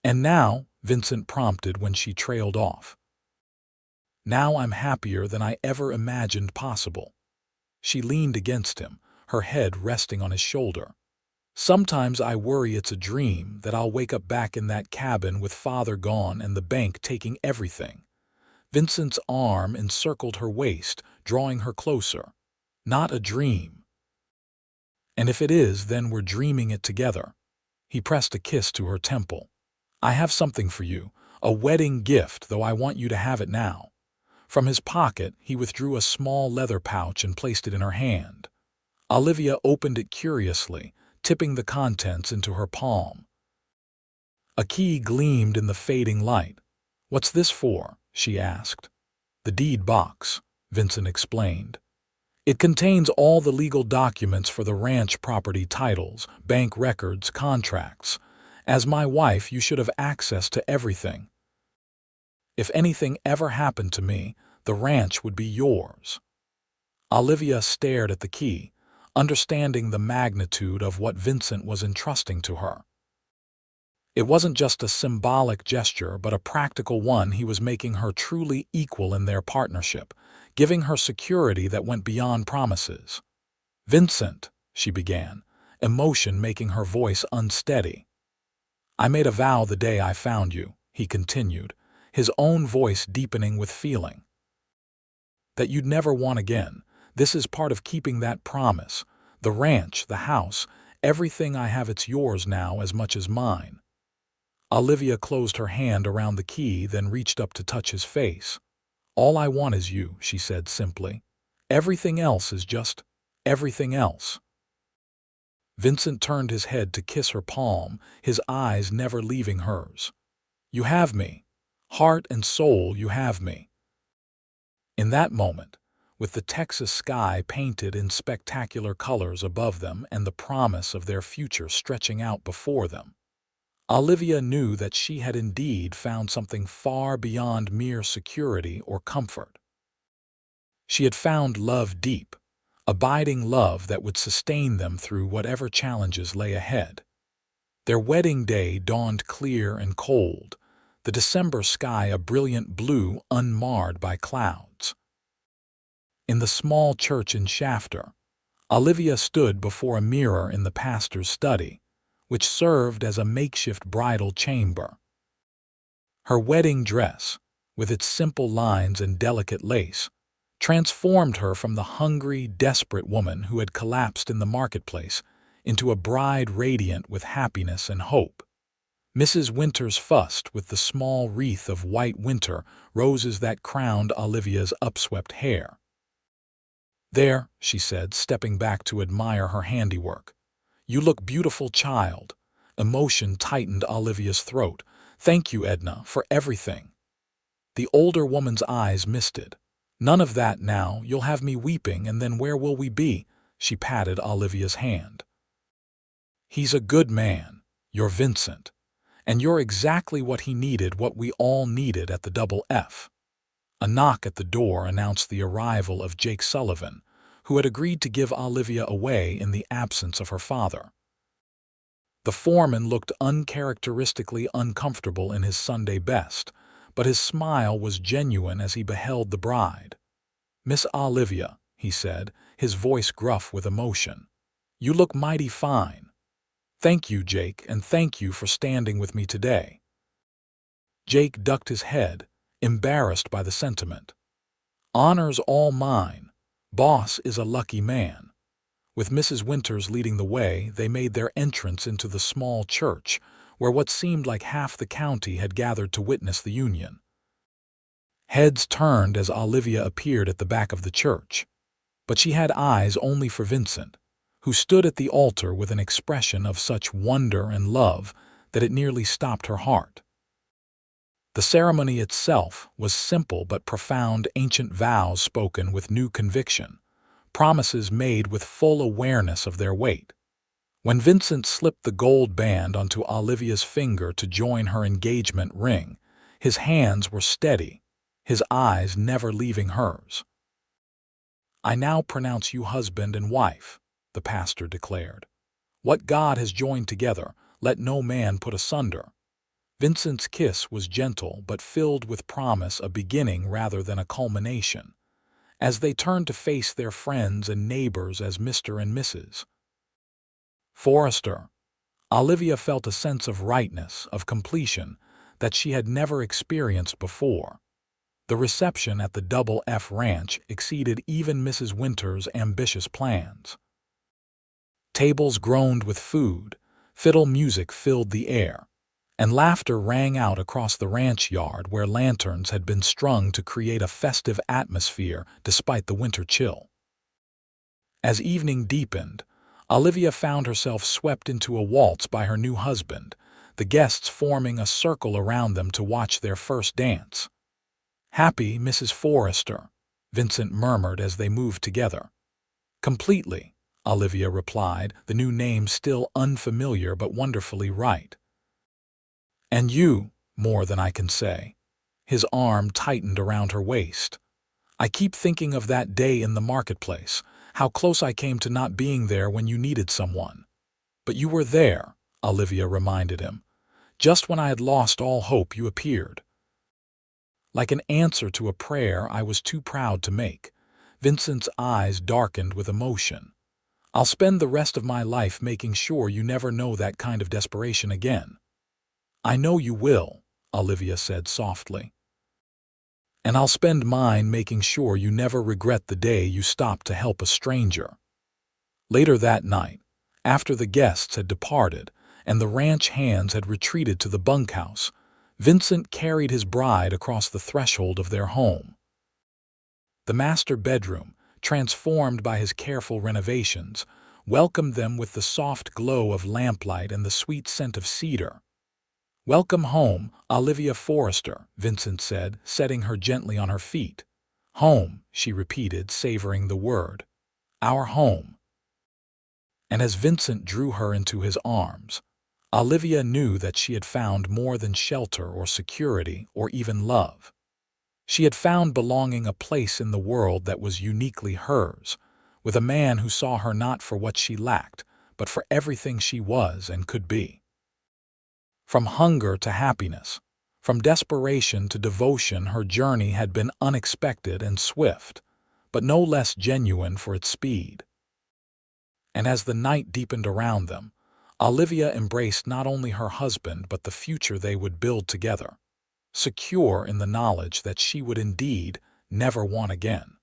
And now, Vincent prompted when she trailed off. Now I'm happier than I ever imagined possible. She leaned against him, her head resting on his shoulder. Sometimes I worry it's a dream, that I'll wake up back in that cabin with father gone and the bank taking everything. Vincent's arm encircled her waist, drawing her closer. Not a dream. And if it is, then we're dreaming it together. He pressed a kiss to her temple. I have something for you, a wedding gift, though I want you to have it now. From his pocket, he withdrew a small leather pouch and placed it in her hand. Olivia opened it curiously, tipping the contents into her palm. A key gleamed in the fading light. What's this for? She asked. The deed box, Vincent explained. It contains all the legal documents for the ranch property, titles, bank records, contracts. As my wife, you should have access to everything. If anything ever happened to me, the ranch would be yours. Olivia stared at the key, understanding the magnitude of what Vincent was entrusting to her. It wasn't just a symbolic gesture, but a practical one. He was making her truly equal in their partnership, giving her security that went beyond promises. Vincent, she began, emotion making her voice unsteady. I made a vow the day I found you, he continued, his own voice deepening with feeling. That you'd never want again. This is part of keeping that promise. The ranch, the house, everything I have, it's yours now as much as mine. Olivia closed her hand around the key, then reached up to touch his face. All I want is you, she said simply. Everything else is just everything else. Vincent turned his head to kiss her palm, his eyes never leaving hers. You have me. Heart and soul, you have me. In that moment, with the Texas sky painted in spectacular colors above them and the promise of their future stretching out before them, Olivia knew that she had indeed found something far beyond mere security or comfort. She had found love deep, abiding love that would sustain them through whatever challenges lay ahead. Their wedding day dawned clear and cold, the December sky a brilliant blue unmarred by clouds. In the small church in Shafter, Olivia stood before a mirror in the pastor's study, which served as a makeshift bridal chamber. Her wedding dress, with its simple lines and delicate lace, transformed her from the hungry, desperate woman who had collapsed in the marketplace into a bride radiant with happiness and hope. Mrs. Winters fussed with the small wreath of white winter roses that crowned Olivia's upswept hair. There, she said, stepping back to admire her handiwork. You look beautiful, child. Emotion tightened Olivia's throat. Thank you, Edna, for everything. The older woman's eyes misted. None of that now. You'll have me weeping, and then where will we be? She patted Olivia's hand. He's a good man. You're Vincent. And you're exactly what he needed, what we all needed at the Double F. A knock at the door announced the arrival of Jake Sullivan, who had agreed to give Olivia away in the absence of her father. The foreman looked uncharacteristically uncomfortable in his Sunday best, but his smile was genuine as he beheld the bride. Miss Olivia, he said, his voice gruff with emotion. You look mighty fine. Thank you, Jake, and thank you for standing with me today. Jake ducked his head, embarrassed by the sentiment. Honor's all mine. Boss is a lucky man. With Mrs. Winters leading the way, they made their entrance into the small church, where what seemed like half the county had gathered to witness the union. Heads turned as Olivia appeared at the back of the church, but she had eyes only for Vincent, who stood at the altar with an expression of such wonder and love that it nearly stopped her heart. The ceremony itself was simple but profound, ancient vows spoken with new conviction, promises made with full awareness of their weight. When Vincent slipped the gold band onto Olivia's finger to join her engagement ring, his hands were steady, his eyes never leaving hers. "I now pronounce you husband and wife," the pastor declared. "What God has joined together, let no man put asunder." Vincent's kiss was gentle but filled with promise, a beginning rather than a culmination, as they turned to face their friends and neighbors as Mr. and Mrs. Forrester. Olivia felt a sense of rightness, of completion, that she had never experienced before. The reception at the Double F Ranch exceeded even Mrs. Winter's ambitious plans. Tables groaned with food, fiddle music filled the air, and laughter rang out across the ranch yard where lanterns had been strung to create a festive atmosphere despite the winter chill. As evening deepened, Olivia found herself swept into a waltz by her new husband, the guests forming a circle around them to watch their first dance. "Happy Mrs. Forrester," Vincent murmured as they moved together. "Completely," Olivia replied, the new name still unfamiliar but wonderfully right. "And you, more than I can say." His arm tightened around her waist. "I keep thinking of that day in the marketplace, how close I came to not being there when you needed someone." "But you were there," Olivia reminded him. "Just when I had lost all hope, you appeared." Like an answer to a prayer I was too proud to make. Vincent's eyes darkened with emotion. "I'll spend the rest of my life making sure you never know that kind of desperation again." "I know you will," Olivia said softly. "And I'll spend mine making sure you never regret the day you stopped to help a stranger." Later that night, after the guests had departed and the ranch hands had retreated to the bunkhouse, Vincent carried his bride across the threshold of their home. The master bedroom, transformed by his careful renovations, welcomed them with the soft glow of lamplight and the sweet scent of cedar. "Welcome home, Olivia Forrester," Vincent said, setting her gently on her feet. "Home," she repeated, savoring the word. "Our home." And as Vincent drew her into his arms, Olivia knew that she had found more than shelter or security or even love. She had found belonging, a place in the world that was uniquely hers, with a man who saw her not for what she lacked, but for everything she was and could be. From hunger to happiness, from desperation to devotion, her journey had been unexpected and swift, but no less genuine for its speed. And as the night deepened around them, Olivia embraced not only her husband but the future they would build together, secure in the knowledge that she would indeed never want again.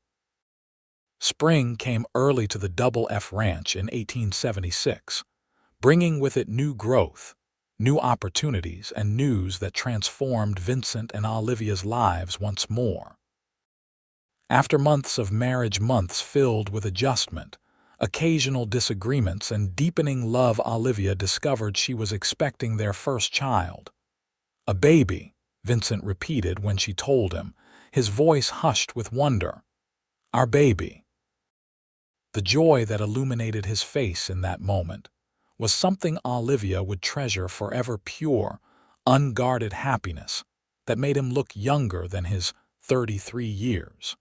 Spring came early to the Double F Ranch in 1876, bringing with it new growth, new opportunities, and news that transformed Vincent and Olivia's lives once more. After months of marriage, months filled with adjustment, occasional disagreements, and deepening love, Olivia discovered she was expecting their first child. "A baby," Vincent repeated when she told him, his voice hushed with wonder. "Our baby." The joy that illuminated his face in that moment was something Olivia would treasure forever, pure, unguarded happiness that made him look younger than his 33 years.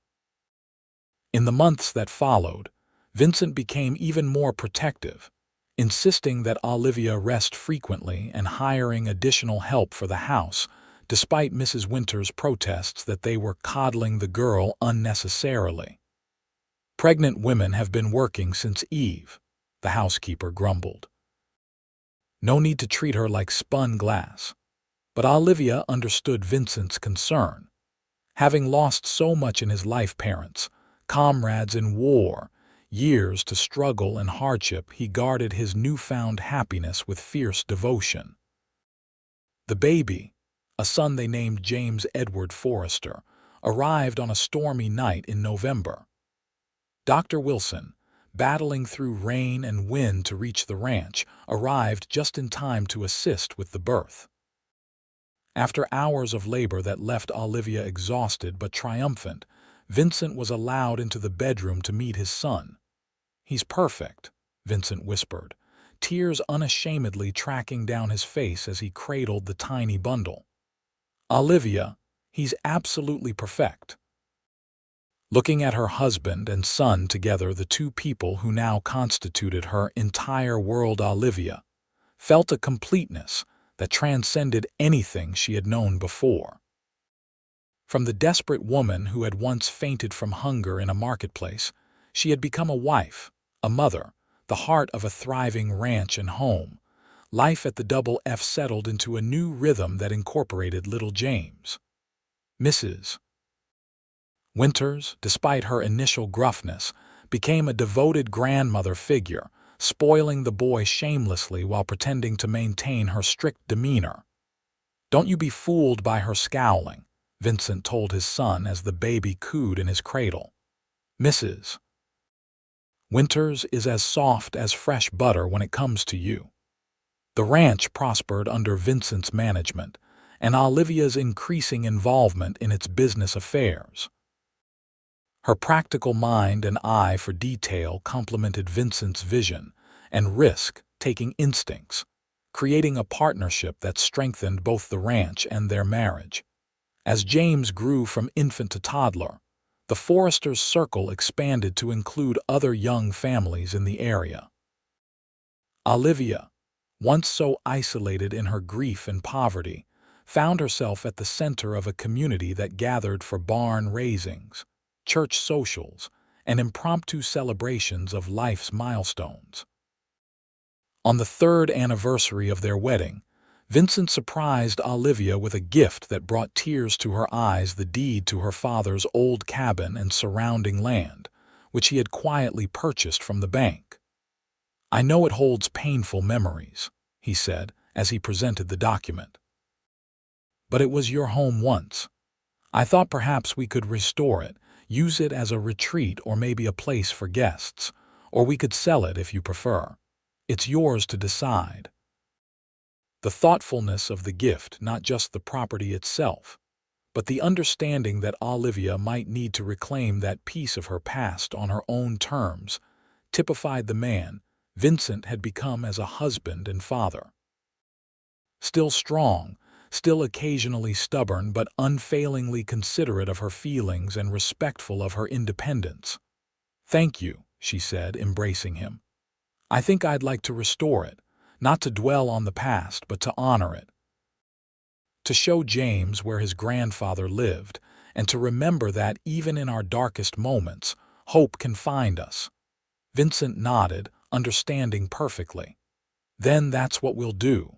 In the months that followed, Vincent became even more protective, insisting that Olivia rest frequently and hiring additional help for the house, despite Mrs. Winter's protests that they were coddling the girl unnecessarily. "Pregnant women have been working since Eve," the housekeeper grumbled. "No need to treat her like spun glass." But Olivia understood Vincent's concern. Having lost so much in his life, parents, comrades in war, years to struggle and hardship, he guarded his newfound happiness with fierce devotion. The baby, a son they named James Edward Forrester, arrived on a stormy night in November. Dr. Wilson, battling through rain and wind to reach the ranch, arrived just in time to assist with the birth. After hours of labor that left Olivia exhausted but triumphant, Vincent was allowed into the bedroom to meet his son. "He's perfect," Vincent whispered, tears unashamedly tracking down his face as he cradled the tiny bundle. "Olivia, he's absolutely perfect." Looking at her husband and son together, the two people who now constituted her entire world, Olivia felt a completeness that transcended anything she had known before. From the desperate woman who had once fainted from hunger in a marketplace, she had become a wife, a mother, the heart of a thriving ranch and home. Life at the Double F settled into a new rhythm that incorporated little James. Mrs. Winters, despite her initial gruffness, became a devoted grandmother figure, spoiling the boy shamelessly while pretending to maintain her strict demeanor. "Don't you be fooled by her scowling," Vincent told his son as the baby cooed in his cradle. "Mrs. Winters is as soft as fresh butter when it comes to you." The ranch prospered under Vincent's management and Olivia's increasing involvement in its business affairs. Her practical mind and eye for detail complemented Vincent's vision and risk-taking instincts, creating a partnership that strengthened both the ranch and their marriage. As James grew from infant to toddler, the Forresters' circle expanded to include other young families in the area. Olivia, once so isolated in her grief and poverty, found herself at the center of a community that gathered for barn raisings, church socials, and impromptu celebrations of life's milestones. On the third anniversary of their wedding, Vincent surprised Olivia with a gift that brought tears to her eyes: the deed to her father's old cabin and surrounding land, which he had quietly purchased from the bank. "I know it holds painful memories," he said as he presented the document. "But it was your home once. I thought perhaps we could restore it, use it as a retreat or maybe a place for guests, or we could sell it if you prefer. It's yours to decide." The thoughtfulness of the gift, not just the property itself, but the understanding that Olivia might need to reclaim that piece of her past on her own terms, typified the man Vincent had become as a husband and father. Still strong, still occasionally stubborn, but unfailingly considerate of her feelings and respectful of her independence. "Thank you," she said, embracing him. "I think I'd like to restore it, not to dwell on the past, but to honor it. To show James where his grandfather lived, and to remember that even in our darkest moments, hope can find us." Vincent nodded, understanding perfectly. "Then that's what we'll do."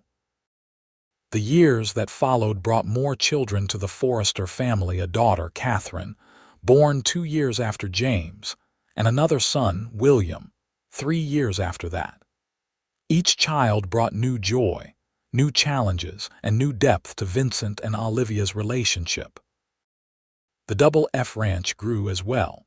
The years that followed brought more children to the Forrester family: a daughter, Catherine, born 2 years after James, and another son, William, 3 years after that. Each child brought new joy, new challenges, and new depth to Vincent and Olivia's relationship. The Double F Ranch grew as well,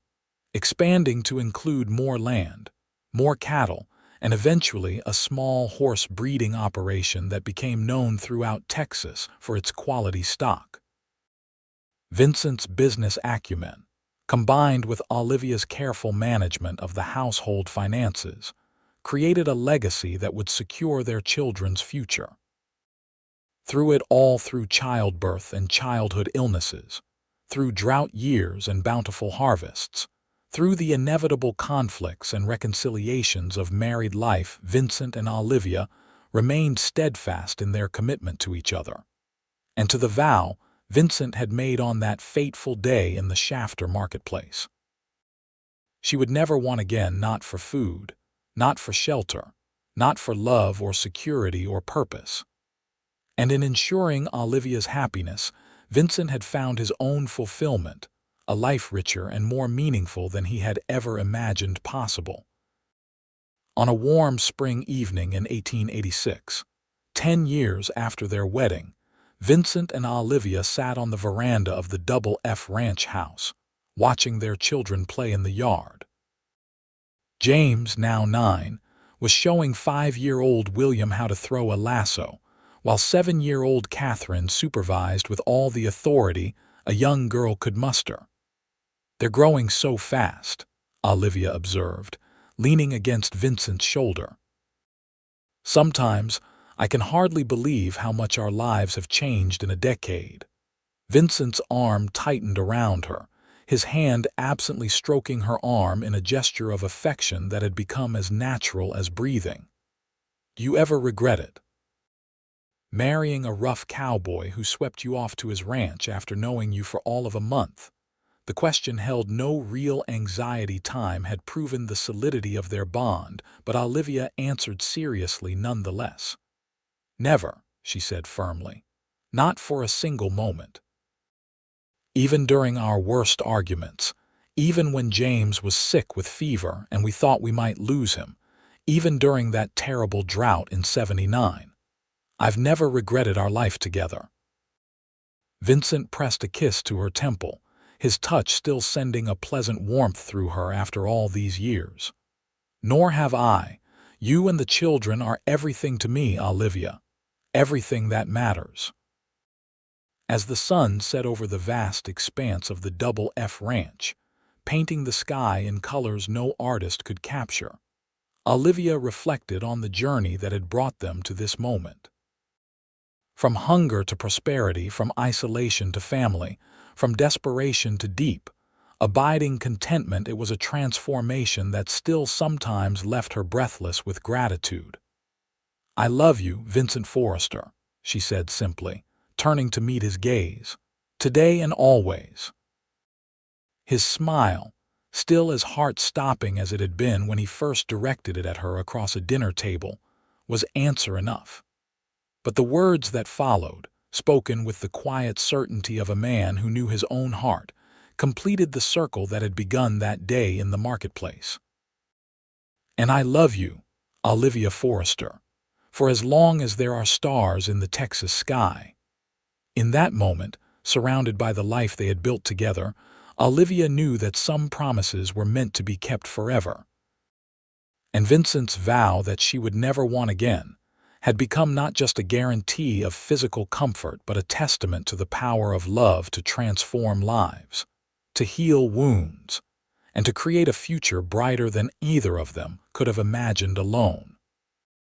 expanding to include more land, more cattle, and eventually a small horse breeding operation that became known throughout Texas for its quality stock. Vincent's business acumen, combined with Olivia's careful management of the household finances, created a legacy that would secure their children's future. Through it all, through childbirth and childhood illnesses, through drought years and bountiful harvests, through the inevitable conflicts and reconciliations of married life, Vincent and Olivia remained steadfast in their commitment to each other, and to the vow Vincent had made on that fateful day in the Shafter marketplace. She would never want again, not for food, not for shelter, not for love or security or purpose. And in ensuring Olivia's happiness, Vincent had found his own fulfillment, a life richer and more meaningful than he had ever imagined possible. On a warm spring evening in 1886, 10 years after their wedding, Vincent and Olivia sat on the veranda of the Double F Ranch house, watching their children play in the yard. James, now 9, was showing 5-year-old William how to throw a lasso, while 7-year-old Catherine supervised with all the authority a young girl could muster. "They're growing so fast," Olivia observed, leaning against Vincent's shoulder. "Sometimes I can hardly believe how much our lives have changed in a decade." Vincent's arm tightened around her, his hand absently stroking her arm in a gesture of affection that had become as natural as breathing. "Do you ever regret it? Marrying a rough cowboy who swept you off to his ranch after knowing you for all of a month?" The question held no real anxiety. Time had proven the solidity of their bond, but Olivia answered seriously nonetheless. "Never," she said firmly. "Not for a single moment. Even during our worst arguments, even when James was sick with fever and we thought we might lose him, even during that terrible drought in '79. I've never regretted our life together." Vincent pressed a kiss to her temple, his touch still sending a pleasant warmth through her after all these years. "Nor have I. You and the children are everything to me, Olivia. Everything that matters." As the sun set over the vast expanse of the Double F Ranch, painting the sky in colors no artist could capture, Olivia reflected on the journey that had brought them to this moment. From hunger to prosperity, from isolation to family, from desperation to deep, abiding contentment, it was a transformation that still sometimes left her breathless with gratitude. "I love you, Vincent Forrester," she said simply, turning to meet his gaze. "Today and always." His smile, still as heart-stopping as it had been when he first directed it at her across a dinner table, was answer enough. But the words that followed, spoken with the quiet certainty of a man who knew his own heart, completed the circle that had begun that day in the marketplace. "And I love you, Olivia Forrester, for as long as there are stars in the Texas sky." In that moment, surrounded by the life they had built together, Olivia knew that some promises were meant to be kept forever. And Vincent's vow that she would never want again had become not just a guarantee of physical comfort but a testament to the power of love to transform lives, to heal wounds, and to create a future brighter than either of them could have imagined alone.